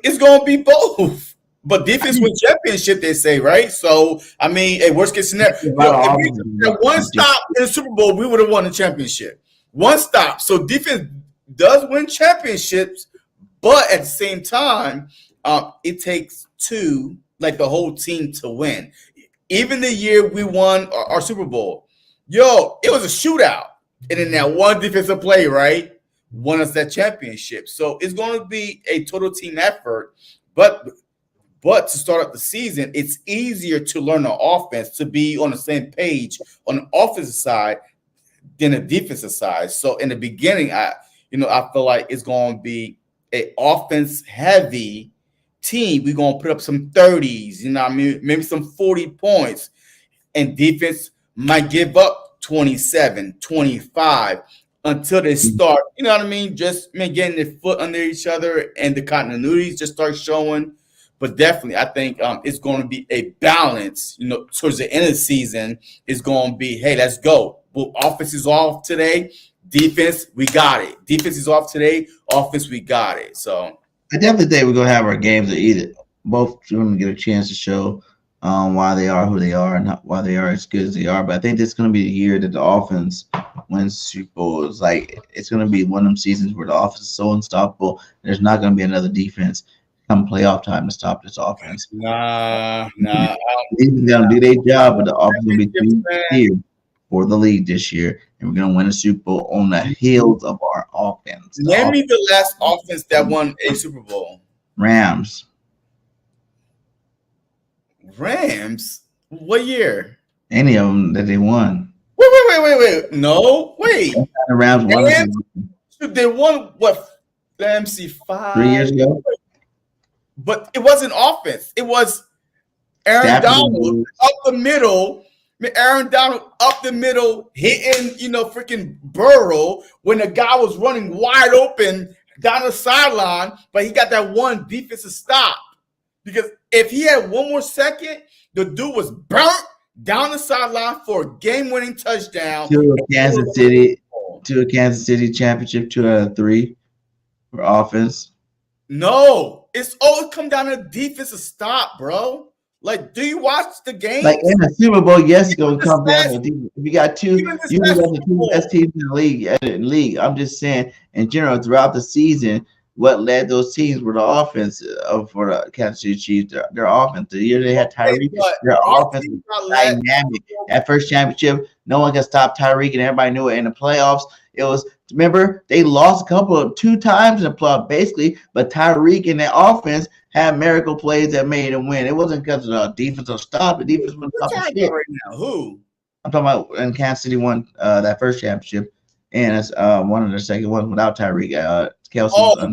It's going to be both. But defense wins championship, they say, right? So I mean, a worst case scenario, if one stop in the Super Bowl, we would have won the championship. One stop. So defense does win championships, but at the same time, it takes two, like the whole team, to win. Even the year we won our Super Bowl, it was a shootout, and then that one defensive play, right? won us that championship. So it's going to be a total team effort. But to start up the season, it's easier to learn the offense, to be on the same page on the offensive side than the defensive side. So in the beginning, I feel like it's going to be an offense heavy team. We're going to put up some 30s, maybe some 40 points, and defense might give up 27, 25 until they start, just getting their foot under each other and the continuities just start showing. But definitely, I think it's going to be a balance, towards the end of the season. It's going to be, hey, let's go. Well, offense is off today. Defense, we got it. Defense is off today. Offense, we got it. So I definitely think we're going to have our games that either both going to get a chance to show why they are who they are and why they are as good as they are. But I think this is going to be the year that the offense wins Super Bowl. It's going to be one of them seasons where the offense is so unstoppable. There's not going to be another defense come playoff time to stop this offense. Nah. They're going to do their job, but the offense will be too here for the league this year, and we're going to win a Super Bowl on the heels of our offense. Name me the last offense that won a Super Bowl. Rams. What year? Any of them that they won. Wait. No, wait. The Rams won. They won what? Let me see, 3 years ago. But it wasn't offense. It was Aaron Donald up the middle. Aaron Donald up the middle, hitting, freaking Burrow when the guy was running wide open down the sideline, but he got that one defensive stop. Because if he had one more second, the dude was burnt down the sideline for a game-winning touchdown. To a Kansas City championship, 2 out of 3 for offense. No, it's always come down to defensive stop, bro. Like, do you watch the game? Like in the Super Bowl, yes, it's going to come down to defense. If you got two best teams in the league. I'm just saying, in general, throughout the season, what led those teams were the offense for the Kansas City Chiefs. Their offense. The year they had Tyreek, their offense was dynamic. That first championship, no one could stop Tyreek, and everybody knew it. In the playoffs, it was. Remember, they lost 2 times in the playoffs, basically, but Tyreek and their offense had miracle plays that made them win. It wasn't because of the defensive stop. The defense was tough as shit. Right now, who? I'm talking about when Kansas City won that first championship, and it's one of the second ones without Tyreek. Kelsey was on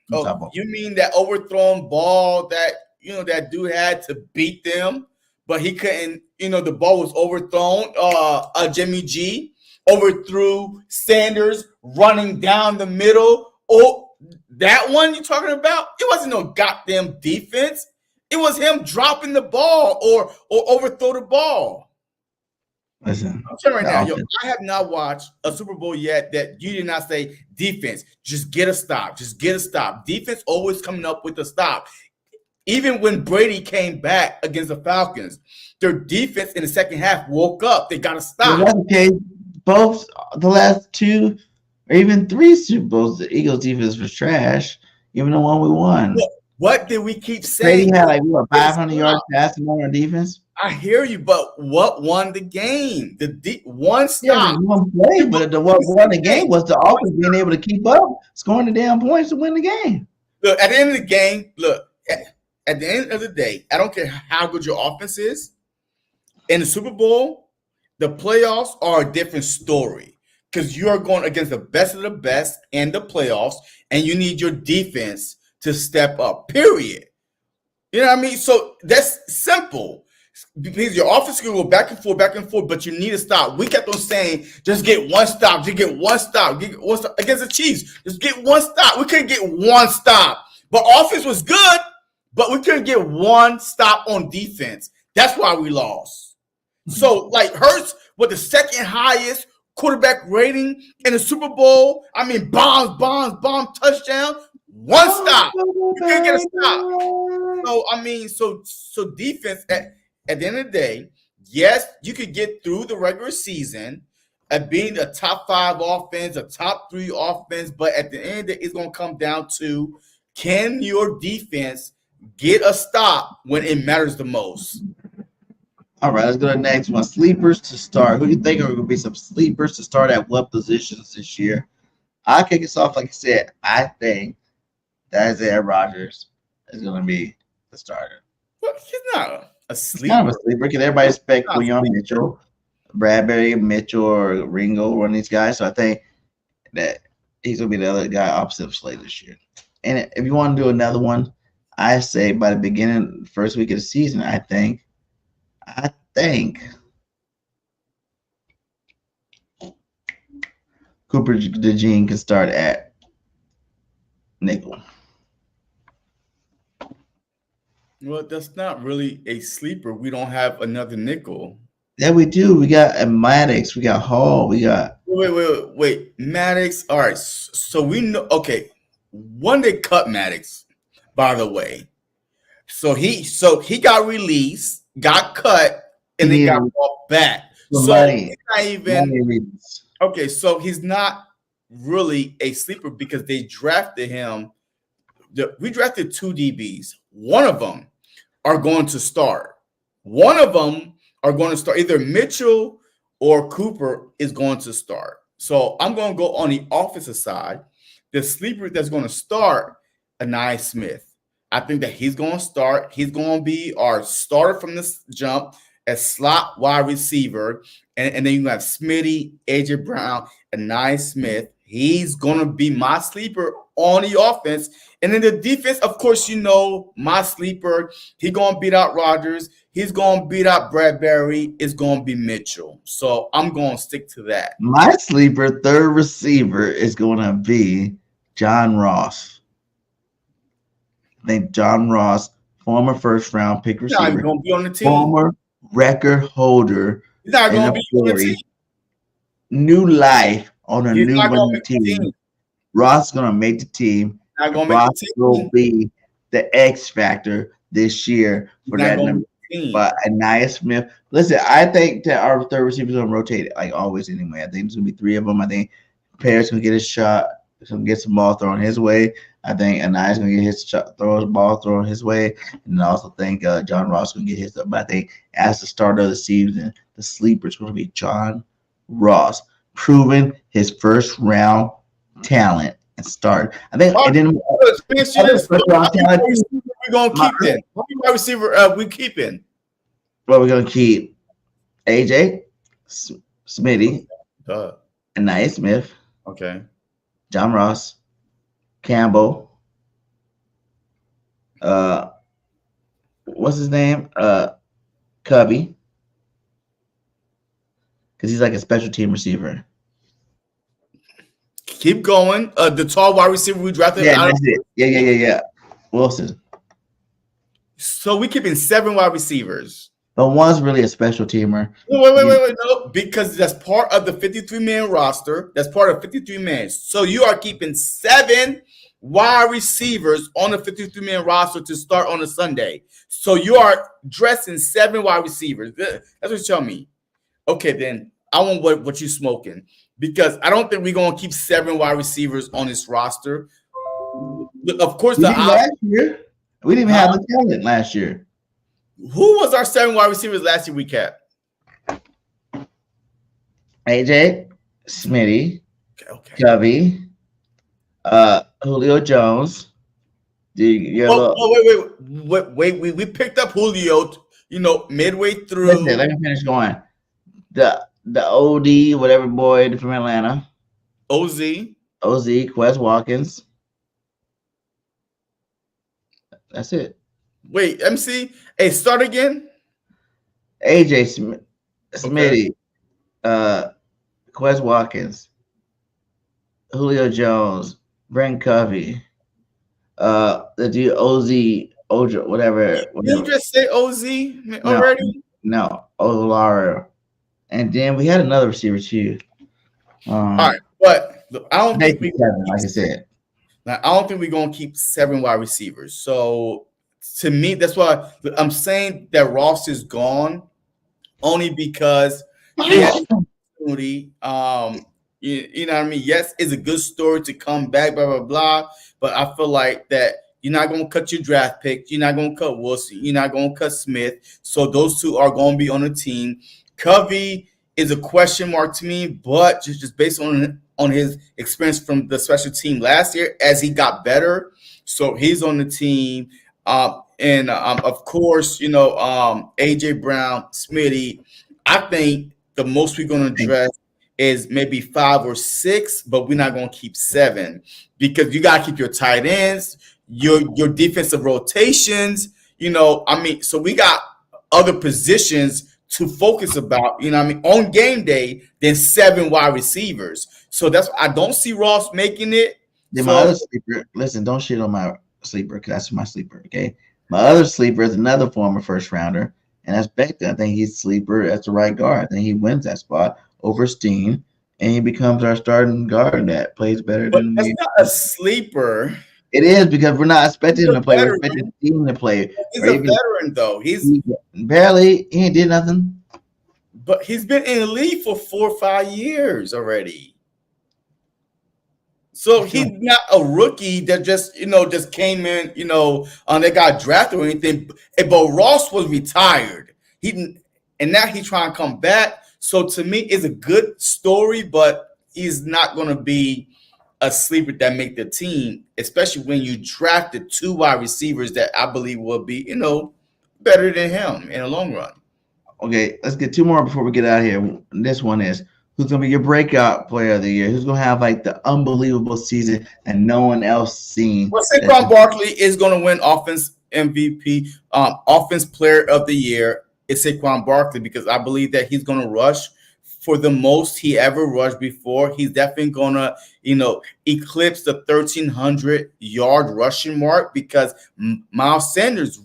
the you mean that overthrown ball that that dude had to beat them, but he couldn't. The ball was overthrown. Jimmy G overthrew Sanders running down the middle. Oh, that one you talking about? It wasn't no goddamn defense. It was him dropping the ball or overthrow the ball. Listen, I'm telling you right now, I have not watched a Super Bowl yet that you did not say defense. Just get a stop. Just get a stop. Defense always coming up with a stop. Even when Brady came back against the Falcons, their defense in the second half woke up. They got to stop. That's okay. Both the last 2 or even 3 Super Bowls, the Eagles' defense was trash. Even the one we won. What did we keep saying? Brady had 500 yards passing on our defense. I hear you, but what won the game? One stop. Yeah, one play, but what won the game was the offense being able to keep up, scoring the damn points to win the game. Look, at the end of the game, at the end of the day, I don't care how good your offense is. In the Super Bowl, the playoffs are a different story because you are going against the best of the best in the playoffs, and you need your defense to step up, period. You know what I mean? So that's simple. Because your offense can go back and forth, but you need to stop. We kept on saying, just get one stop, against the Chiefs. Just get one stop. We couldn't get one stop. But offense was good, but we couldn't get one stop on defense. That's why we lost. So, Hurts with the second highest quarterback rating in the Super Bowl. I mean, bomb, touchdown, one stop. You couldn't get a stop. So, I mean, so defense, at the end of the day, yes, you could get through the regular season at being a top 5 offense, a top 3 offense, but at the end of the day, it's going to come down to, can your defense get a stop when it matters the most? All right, let's go to the next one. Sleepers to start. Who do you think are going to be some sleepers to start at what positions this year? I'll kick us off. Like I said, I think that Isaiah Rogers is going to be the starter. Well, he's not a sleeper. Kind of a sleeper because everybody expects Quinyon Mitchell, Bradbury, Mitchell, or Ringo, one of these guys. So I think that he's going to be the other guy opposite of Slade this year. And if you want to do another one, I say by the beginning, first week of the season, I think Cooper DeJean can start at nickel. Well, that's not really a sleeper. We don't have another nickel. Yeah, we do. We got Maddox. We got Hall. We got wait. Maddox. All right. So we know. Okay, when they cut Maddox, by the way, so he got released, got cut, and then got brought back. So he's not even okay. So he's not really a sleeper because they drafted him. We drafted 2 DBs. One of them are going to start. One of them are going to start. Either Mitchell or Cooper is going to start. So I'm going to go on the offensive side. The sleeper that's going to start, Anai Smith. I think that he's going to start. He's going to be our starter from this jump as slot wide receiver. And then you have Smitty, AJ Brown, Anai Smith. He's going to be my sleeper on the offense. And then the defense, of course, you know, my sleeper, he's going to beat out Rogers. He's going to beat out Bradbury. It's going to be Mitchell. So I'm going to stick to that. My sleeper third receiver is going to be John Ross. I think John Ross, former first-round pick receiver. He's not going to be on the team. Former record holder. He's not going to be on the team. New life on a new team. Ross is going to make the team. Ross will be the X factor this year for that number. But Anaya Smith, listen, I think that our third receiver is going to rotate like always anyway. I think there's going to be 3 of them. I think Perry's going to get his shot. He's going to get some ball thrown his way. I think Anaya's going to get his shot, ball thrown his way. And I also think John Ross is going to get his. But I think as the start of the season, the sleeper is going to be John Ross, proving his first round talent and start. I think and then we're gonna keep then. What wide receiver we keeping? Well, we're gonna keep AJ, Smitty, Anaya Smith, okay, John Ross, Campbell, what's his name? Cubby. Because he's like a special team receiver. Keep going. The tall wide receiver we drafted. Yeah, that's it. Yeah. Wilson. So we keeping 7 wide receivers. But one's really a special teamer. Wait. No, because that's part of the 53-man roster. That's part of 53 men. So you are keeping 7 wide receivers on the 53-man roster to start on a Sunday. So you are dressing 7 wide receivers. That's what you tell me. Okay, then I want what you smoking, because I don't think we're gonna keep 7 wide receivers on this roster. Of course, last year we didn't even have the talent last year. Who was our 7 wide receivers last year we kept? AJ, Smitty, Cubby, Julio Jones. Wait. We picked up Julio, midway through. Listen, let me finish going. The OD, whatever boy from Atlanta. OZ, Quez Watkins. That's it. Wait, MC. Hey, start again. AJ Smitty, Quez Watkins, Julio Jones, Brent Covey, the dude Ojo, whatever. Did you just say OZ already? No, Olara. And then we had another receiver too. All right, but I don't think like I said. Now, I don't think we're gonna keep 7 wide receivers. So to me, that's why I'm saying that Ross is gone, only because he had the opportunity. You know what I mean? Yes, it's a good story to come back, blah blah blah. But I feel like that you're not gonna cut your draft pick. You're not gonna cut Wilson. You're not gonna cut Smith. So those 2 are gonna be on the team. Covey is a question mark to me, but just based on on his experience from the special team last year as he got better. So he's on the team. And of course, AJ Brown, Smitty. I think the most we're going to address is maybe 5 or 6, but we're not going to keep 7 because you got to keep your tight ends, your defensive rotations. So we got other positions to focus about, on game day than 7 wide receivers. So I don't see Ross making it. Then my other sleeper, listen, don't shit on my sleeper because that's my sleeper, okay? My other sleeper is another former first rounder, and that's Becton. I think he's a sleeper at the right guard. I think he wins that spot over Steen, and he becomes our starting guard that plays better than me. That's not a sleeper. It is because we're not expecting him to play. We're expecting Steen to play. He's a veteran, though. He barely. He ain't did nothing. But he's been in the league for 4 or 5 years already. So he's not a rookie that just came in, they got drafted or anything. But Ross was retired. And now he's trying to come back. So to me, it's a good story, but he's not going to be a sleeper that make the team, especially when you drafted 2 wide receivers that I believe will be, better than him in the long run. Okay, let's get 2 more before we get out of here. This one is, who's going to be your breakout player of the year? Who's going to have like the unbelievable season and no one else seen? Well, Saquon Barkley is going to win offense MVP, offense player of the year. It's Saquon Barkley because I believe that he's going to rush for the most he ever rushed before. He's definitely going to, eclipse the 1,300-yard rushing mark because Miles Sanders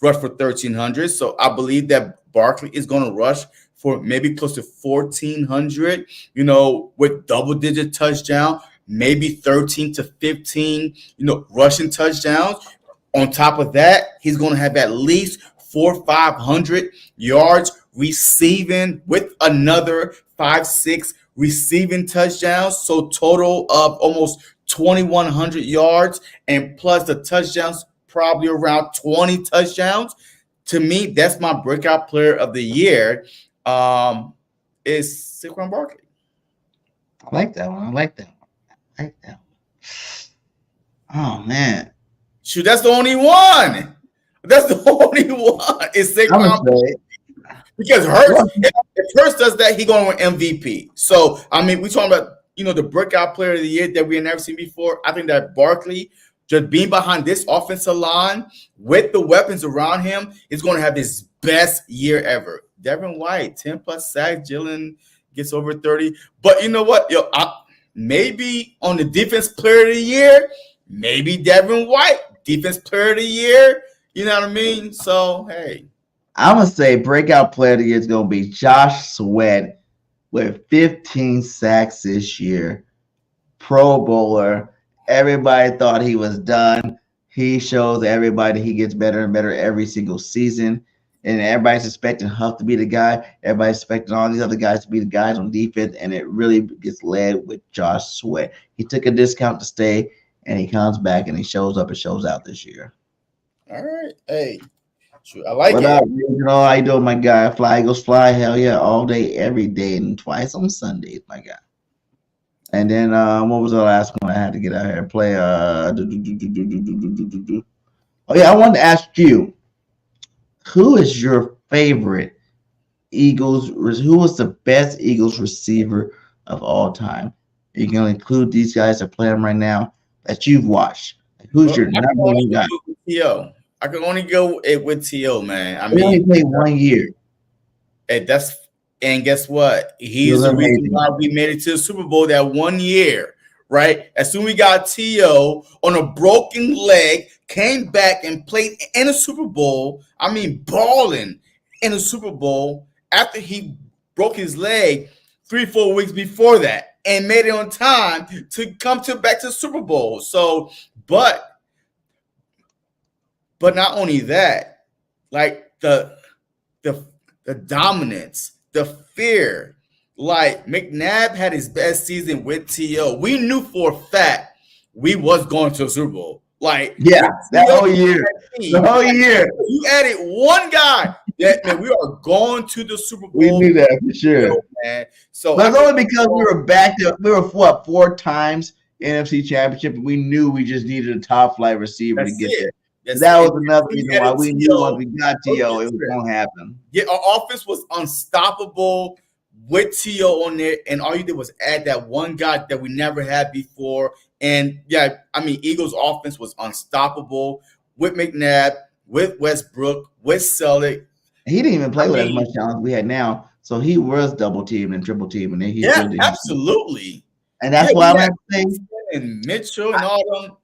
rushed for 1,300. So I believe that Barkley is going to rush for maybe close to 1,400, with double-digit touchdown, maybe 13 to 15, rushing touchdowns. On top of that, he's going to have at least 400 or 500 yards receiving with another 5-6 receiving touchdowns. So total of almost 2,100 yards and plus the touchdowns, probably around 20 touchdowns. To me, that's my breakout player of the year. Is Saquon Barkley. I like that one. Oh man. Shoot, that's the only one. Is Saquon Barkley. Because if Hurts does that, he's going to win MVP. So, we're talking about, the breakout player of the year that we have never seen before. I think that Barkley, just being behind this offensive line with the weapons around him, is going to have his best year ever. Devin White, 10 plus sacks. Jalen gets over 30. But you know what? Maybe on the defense player of the year, maybe Devin White, defense player of the year. You know what I mean? So, hey. I'm going to say breakout player of the year is going to be Josh Sweat with 15 sacks this year. Pro Bowler. Everybody thought he was done. He shows everybody he gets better and better every single season. And everybody's expecting Huff to be the guy. Everybody's expecting all these other guys to be the guys on defense. And it really gets led with Josh Sweat. He took a discount to stay, and he comes back, and he shows up and shows out this year. All right. Hey, I like what it. Up, how you doing, my guy? Fly Eagles fly. Hell yeah. All day, every day, and twice on Sundays, my guy. And then what was the last one I had to get out here and play? Oh, yeah, I wanted to ask you, who is your favorite Eagles? Who was the best Eagles receiver of all time? You can include these guys that play them right now that you've watched. Who's your number one guy? T.O. I can only go with T.O., man. He only played 1 year. And guess what? He's the reason why we made it to the Super Bowl that 1 year, right? As soon as we got T.O. on a broken leg, came back and played in a Super Bowl. Balling in a Super Bowl after he broke his leg 3-4 weeks before that and made it on time to come back to the Super Bowl. So, but not only that, like the dominance, the fear. Like McNabb had his best season with T.O. We knew for a fact we was going to a Super Bowl. Like that whole year. The whole year. You added one guy Yeah, man, we are going to the Super Bowl. We knew that for sure, man. So, but it's only because we were back to what 4 times NFC Championship, and we knew we just needed a top flight receiver to get there. That was another reason why we knew once we got T.O., it was going to happen. Yeah, our offense was unstoppable with T.O. on there, and all you did was add that one guy that we never had before. And yeah, I mean, Eagles' offense was unstoppable with McNabb, with Westbrook, with Selleck. He didn't even play with as much talent we had now, so he was double teamed and triple teamed, and then he absolutely. And that's why I'm saying and Mitchell and all them.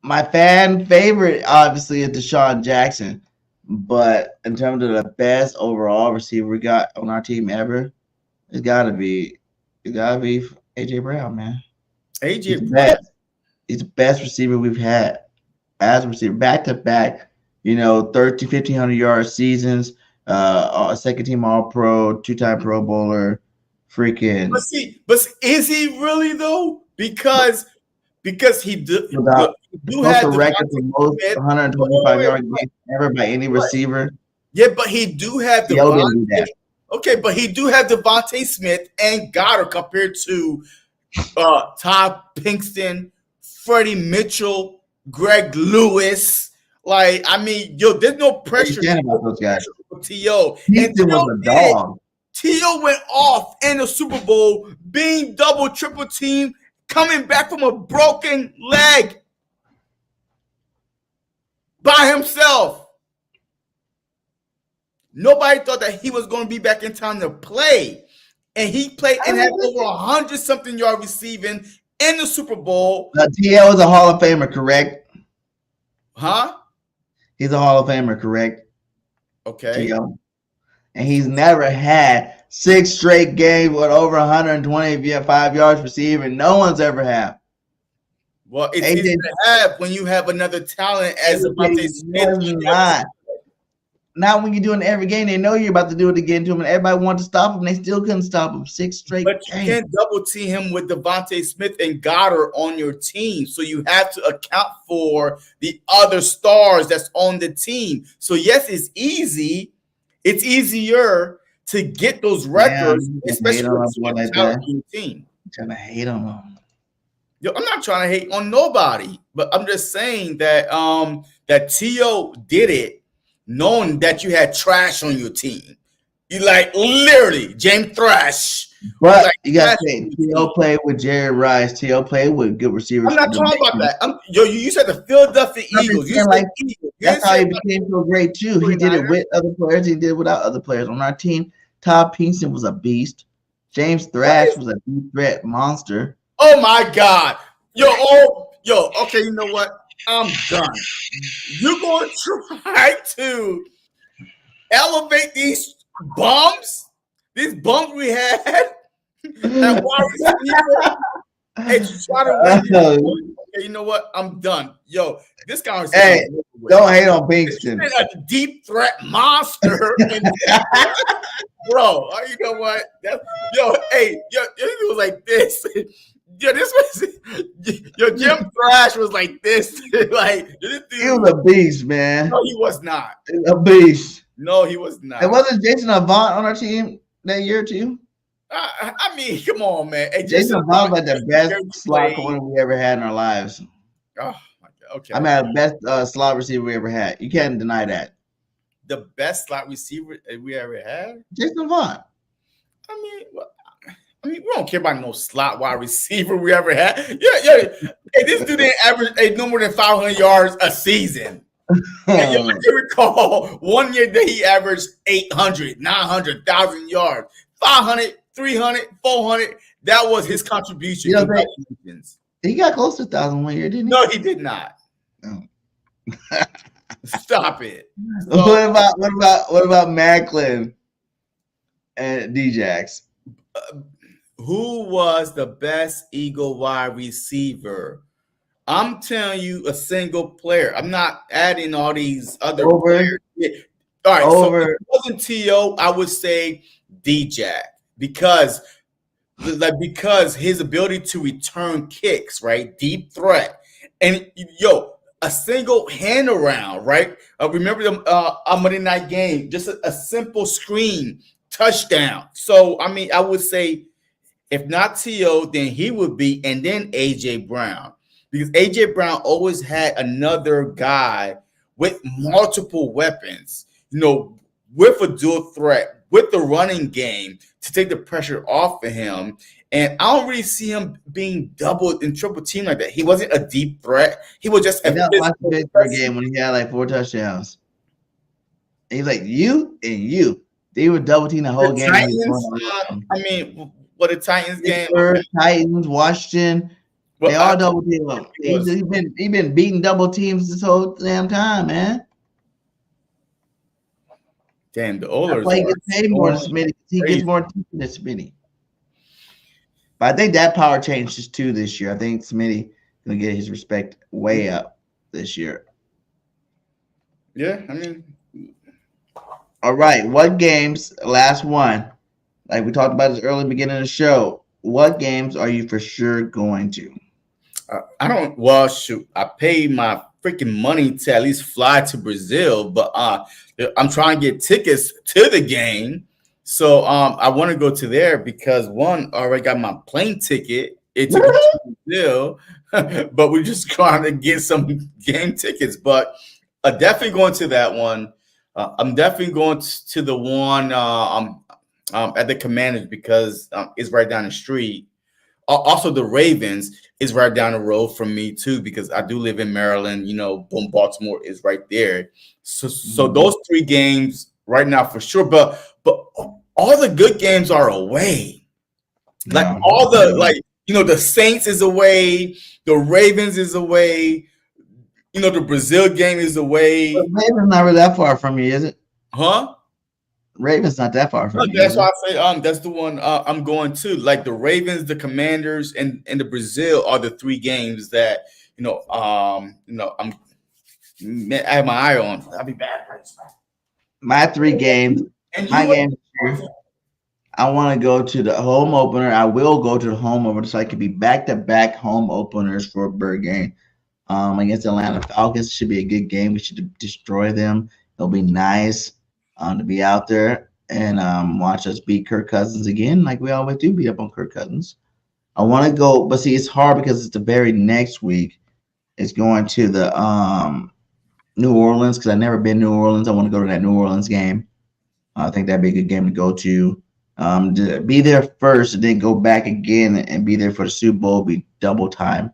My fan favorite, obviously, is Deshaun Jackson, but in terms of the best overall receiver we got on our team ever, it's gotta be AJ Brown, man. AJ Brown, he's the best receiver we've had as a receiver, back to back. 1,500 yard seasons, a second team All Pro, 2-time Pro Bowler, freaking. But is he really though? Because he do have the record for most 125 yard games ever by any receiver. Yeah, but he do have the okay, but he do have Devontae Smith and Goddard compared to Todd Pinkston, Freddie Mitchell, Greg Lewis. Like, I mean, there's no pressure about those guys. For T.O. And T.O. was a dog. T.O. went off in the Super Bowl, being double, triple team, coming back from a broken leg by himself. Nobody thought that he was going to be back in time to play. And he played and had over 100-something yard receiving in the Super Bowl. T.O. is a Hall of Famer, correct? Huh? He's a Hall of Famer, correct? Okay. T.O. And he's never had 6 straight games with over 125 yards receiving. No one's ever had. Well, it's easy to have when you have another talent as Devontae Smith. Not when you're doing every game. They know you're about to do it again to him, and everybody wanted to stop him. They still couldn't stop him. 6 straight But games. You can't double team him with Devontae Smith and Goddard on your team. So you have to account for the other stars that's on the team. So yes, it's easy. It's easier to get those records, especially with the talent on your team. I'm trying to hate on them. I'm not trying to hate on nobody, but I'm just saying that that T.O. did it knowing that you had trash on your team. You like literally James Thrash. But you got to say, T.O. played with Jerry Rice. T.O. played with good receivers. I'm not talking about that. You said the Philadelphia Eagles. That's how he became so great, too. He did it with other players. He did it without other players. On our team, Todd Pinkston was a beast. James Thrash was a deep threat monster. Oh, my God. Okay, you know what? I'm done. You're going to try to elevate these bums we had at wide receiver and try to win. Okay, you know what? I'm done. This conversation. Hey, don't hate on Pinkston. A deep threat monster. Bro, you know what? It was like this. This was Jim Thrash was like this. Like this dude, he was a beast, man. No, he was not. A beast. No, he was not. It wasn't Jason Avant on our team that year too. I mean, come on, man. Hey, Jason Avant was like the best slot corner we ever had in our lives. Oh my God. Okay. I mean, the best slot receiver we ever had. You can't deny that. The best slot receiver we ever had? Jason Avant. I mean, we don't care about no slot wide receiver we ever had. Yeah. Hey, this dude didn't average no more than 500 yards a season. I can recall one year that he averaged 800, 900, 1,000 yards, 500, 300, 400. That was his contribution. He got close to 1,000 one year, didn't he? No, he did not. No. Stop it. What about Macklin and Djax? Who was the best Eagle wide receiver? I'm telling you, a single player. I'm not adding all these other players. Yeah. All right, so if it wasn't T.O., I would say Djax because his ability to return kicks, right? Deep threat. And a single hand around, right? Remember the Monday night game, just a simple screen touchdown. So, I mean, I would say if not T.O., then he would be, and then A.J. Brown. Because A.J. Brown always had another guy with multiple weapons, with a dual threat, with the running game to take the pressure off of him. And I don't really see him being doubled and triple teamed like that. He wasn't a deep threat. He was just a Pittsburgh game when he had like 4 touchdowns. And he's like, you and you. They were double teaming the whole game. Titans, what the Titans game? Titans, Washington. They all double team him. He's been beating double teams this whole damn time, man. Damn, the Oilers. He gets paid more than Smitty. He gets more attention than Smitty. But I think that power changes too this year. I think Smitty gonna get his respect way up this year. Yeah, I mean. All right, what games? Last one. Like we talked about this early beginning of the show. What games are you for sure going to? I don't. Well, shoot, I paid my freaking money to at least fly to Brazil, but I'm trying to get tickets to the game. So I want to go to there because one, I already got my plane ticket. It's to Brazil, but we're just trying to get some game tickets. But definitely going to that one. I'm definitely going to the one at the Commanders because it's right down the street. Also, the Ravens is right down the road from me too because I do live in Maryland. Boom, Baltimore is right there. So those 3 games right now for sure. But all the good games are away. Like all the the Saints is away, the Ravens is away. The Brazil game is away. But Ravens not really that far from you, is it? Huh? Ravens not that far from you. That's why I say that's the one I'm going to. Like the Ravens, the Commanders, and the Brazil are the 3 games that I have my eye on. I'll be back. My 3 games. My game. I want to go to the home opener. I will go to the home opener so I could be back-to-back home openers for BIRDGANG. Against Atlanta Falcons. Should be a good game. We should destroy them. It'll be nice to be out there and watch us beat Kirk Cousins again, like we always do, beat up on Kirk Cousins. I want to go, but see, it's hard because it's the very next week. It's going to the New Orleans because I've never been to New Orleans. I want to go to that New Orleans game. I think that'd be a good game to go to. To be there first and then go back again and be there for the Super Bowl be double time.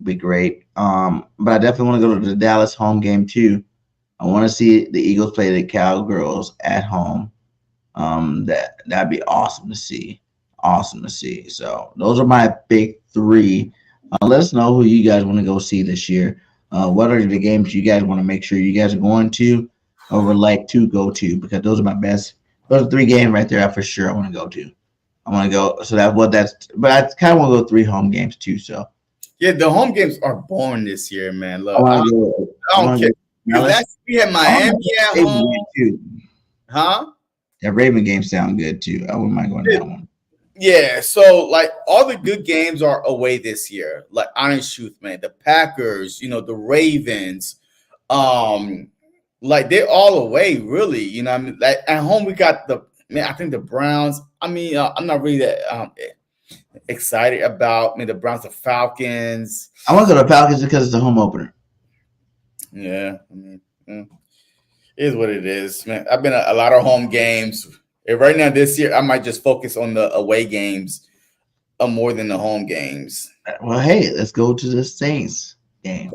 Be great. But I definitely want to go to the Dallas home game too. I want to see the Eagles play the Cowgirls at home. That'd be awesome to see. Awesome to see. So those are my big 3. Let us know who you guys want to go see this year. What are the games you guys want to make sure you guys are going to or would like to go to? Because those are my best. Those are 3 games right there. For sure, I want to go to. I want to go. So but I kind of want to go 3 home games too. So. Yeah, the home games are boring this year, man. Look, I don't care. Last we had Miami at home. Too. Huh? That Raven game sound good too. I wouldn't mind going to that one. Yeah, so like all the good games are away this year. Like honest truth, man. The Packers, the Ravens, like they're all away, really. I mean, like at home we got I think the Browns. I mean, I'm not really that excited about the Browns, the Falcons. I want to go to the Falcons because it's a home opener. Yeah, I mean, it is what it is, man. I've been a lot of home games. And right now, this year, I might just focus on the away games more than the home games. Well, hey, let's go to the Saints game.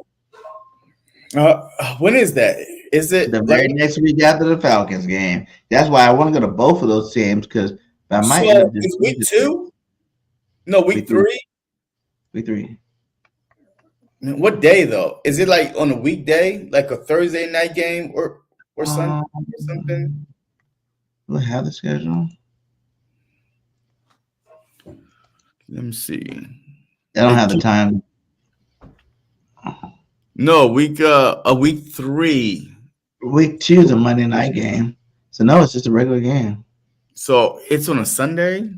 When is that? Is it the very next week after the Falcons game? That's why I want to go to both of those games because I might. So it's week 2. No, week 3. Week 3. What day though? Is it like on a weekday, like a Thursday night game or Sunday or something? Do I have the schedule? Let me see. I don't have the time. No, week 3. Week 2 is a Monday night game. So no, it's just a regular game. So it's on a Sunday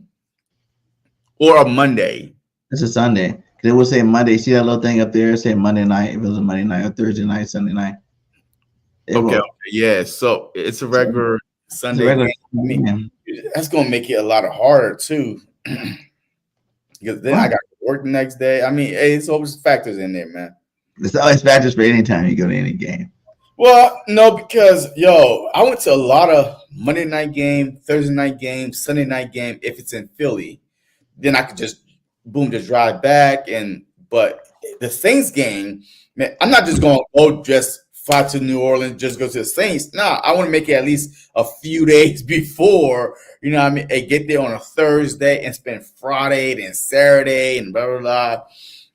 or a Monday. It's a Sunday. They will say Monday. See that little thing up there? Say Monday night. If it was a Monday night or Thursday night, Sunday night. Okay, yeah. So it's a regular Sunday game. I mean, that's gonna make it a lot harder too, because then I got to work the next day. I mean, it's always factors in there, man. There's always factors for any time you go to any game. Well, no, because I went to a lot of Monday night game, Thursday night game, Sunday night game. If it's in Philly, then I could just drive back. But the Saints game, man, I'm not just going to go just fly to New Orleans, just go to the Saints. No, I want to make it at least a few days before, you know what I mean, and get there on a Thursday and spend Friday and Saturday and blah, blah,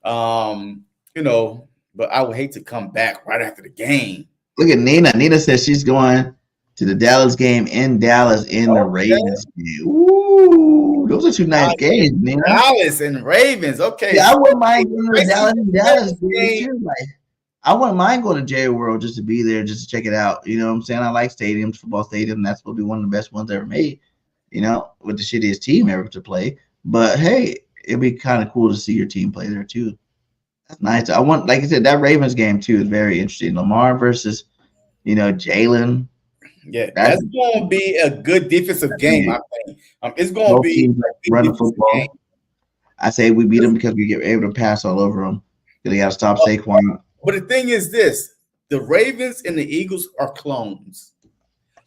blah. But I would hate to come back right after the game. Look at Nina. Nina says she's going to the Dallas game in Dallas in the Ravens game. Ooh, those are two nice games, Nina. Dallas and Ravens. Okay. Yeah, I wouldn't mind going to the Dallas game too. Like, I wouldn't mind going to J World just to be there, just to check it out. You know what I'm saying? I like stadiums, football stadium. That's supposed to be one of the best ones ever made, with the shittiest team ever to play. But hey, it'd be kind of cool to see your team play there too. That's nice. Like I said, that Ravens game too is very interesting. Lamar versus, Jalen. Yeah, that's going to be a good defensive game. I think it's going to be run the football. Game. I say we beat them because we get able to pass all over them. They got to stop Saquon. But the thing is this: the Ravens and the Eagles are clones.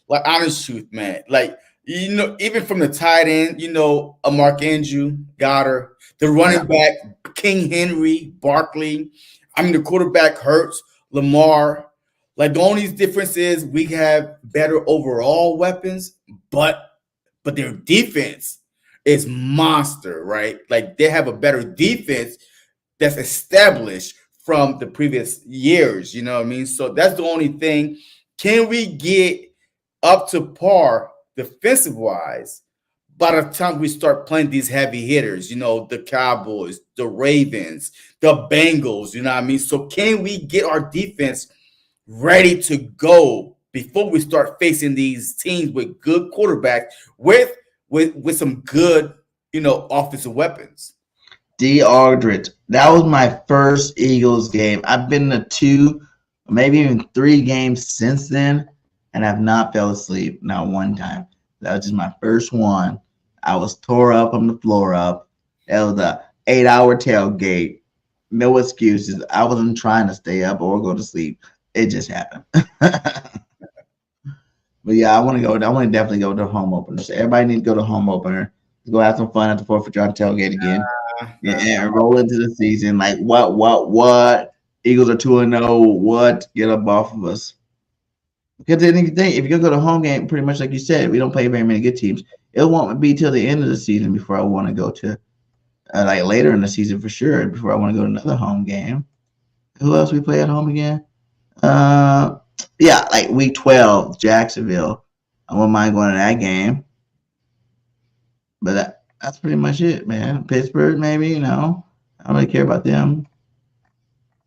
Like, honest truth, man. Like, even from the tight end, a Mark Andrew, Goddard, the running back, King Henry, Barkley. I mean, the quarterback Hurts, Lamar. Like, the only difference is we have better overall weapons, but their defense is monster, right? Like, they have a better defense that's established from the previous years, you know what I mean? So that's the only thing. Can we get up to par defensive-wise by the time we start playing these heavy hitters, the Cowboys, the Ravens, the Bengals, you know what I mean? So can we get our defense ready to go before we start facing these teams with good quarterbacks with some good, offensive weapons? D. Aldridge. That was my first Eagles game. I've been to 2, maybe even 3 games since then, and I've not fell asleep, not one time. That was just my first one. I was tore up on the floor up. It was a 8-hour tailgate. No excuses. I wasn't trying to stay up or go to sleep. It just happened. But yeah, I want to definitely go to home opener. So everybody needs to go to home opener. Go have some fun at the 4th of July tailgate again. And roll into the season. Like, what? Eagles are 2-0. What? Get up off of us. Because if you're going to go to home game, pretty much like you said, we don't play very many good teams. It won't be till the end of the season before I want to go to, like later in the season for sure, before I want to go to another home game. Who else we play at home again? Yeah, like week 12, Jacksonville. I wouldn't mind going to that game. But that's pretty much it, man. Pittsburgh, maybe, I don't really care about them.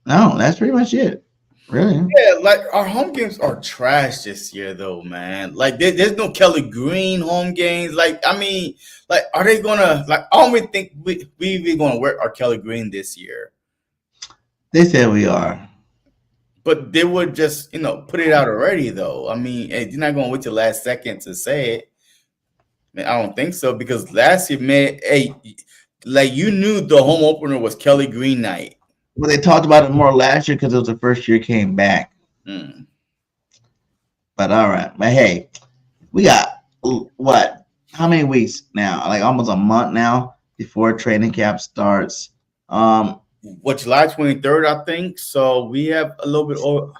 No, that's pretty much it. Really? Yeah, like our home games are trash this year, though, man. Like there's no Kelly Green home games. Like, I mean, like, are they gonna I don't even think we even gonna wear our Kelly Green this year. They said we are. But they would just, put it out already, though. I mean, you're not gonna wait till last second to say it. Man, I don't think so, because last year, man, like you knew the home opener was Kelly Green night. Well, they talked about it more last year because it was the first year it came back. But all right. But hey, we got what? How many weeks now? Like almost a month now before training camp starts. July 23rd, I think. So we have a little bit over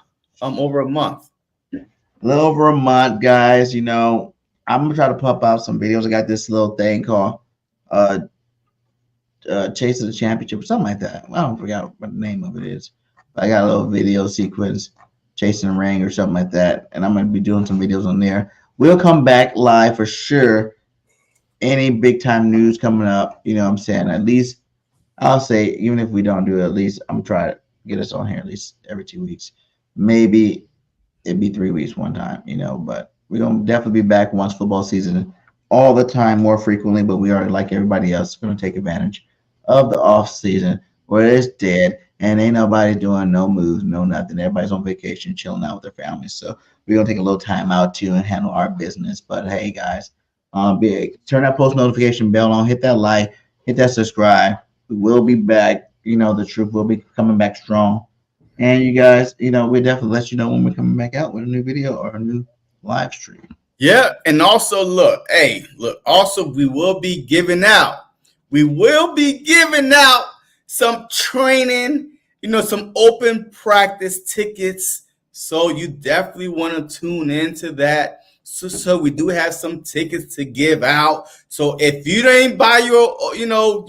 a month. A little over a month, guys. I'm gonna try to pump out some videos. I got this little thing called Chase of the Championship or something like that. I don't forget what the name of it is. But I got a little video sequence, Chasing the Ring or something like that. And I'm going to be doing some videos on there. We'll come back live for sure. Any big time news coming up, you know what I'm saying? At least I'll say, even if we don't do it, at least I'm trying to get us on here at least every 2 weeks. Maybe it'd be 3 weeks one time, but we're going to definitely be back once football season all the time, more frequently. But we are, like everybody else, going to take advantage of the off season. or it's dead, and ain't nobody doing no moves, no nothing. Everybody's on vacation, chilling out with their families. So we're gonna take a little time out too and handle our business. But hey, guys, turn that post notification bell on, hit that like, hit that subscribe. We will be back. You know, the truth will be coming back strong. And you guys, you know, we'll definitely let you know when we're coming back out with a new video or a new live stream. Yeah, and also look, also we will be giving out some training, some open practice tickets. So you definitely want to tune into that. So we do have some tickets to give out. So if you didn't buy your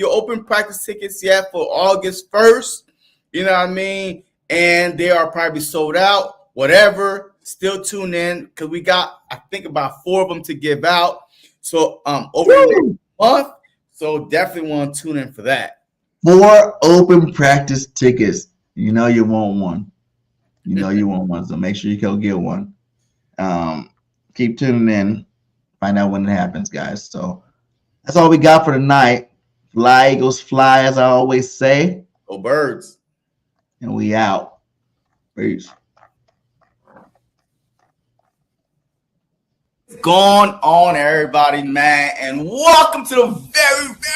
open practice tickets yet for August 1st, you know what I mean, and they are probably sold out, whatever, still tune in because we got, I think, about 4 of them to give out. So over the next month. So definitely want to tune in for that. 4 open practice tickets. You know you want one. You know you want one. So make sure you go get one. Keep tuning in. Find out when it happens, guys. So that's all we got for tonight. Fly, Eagles, fly, as I always say. Go Birds. And we out. Peace. Going on, everybody, man, and welcome to the very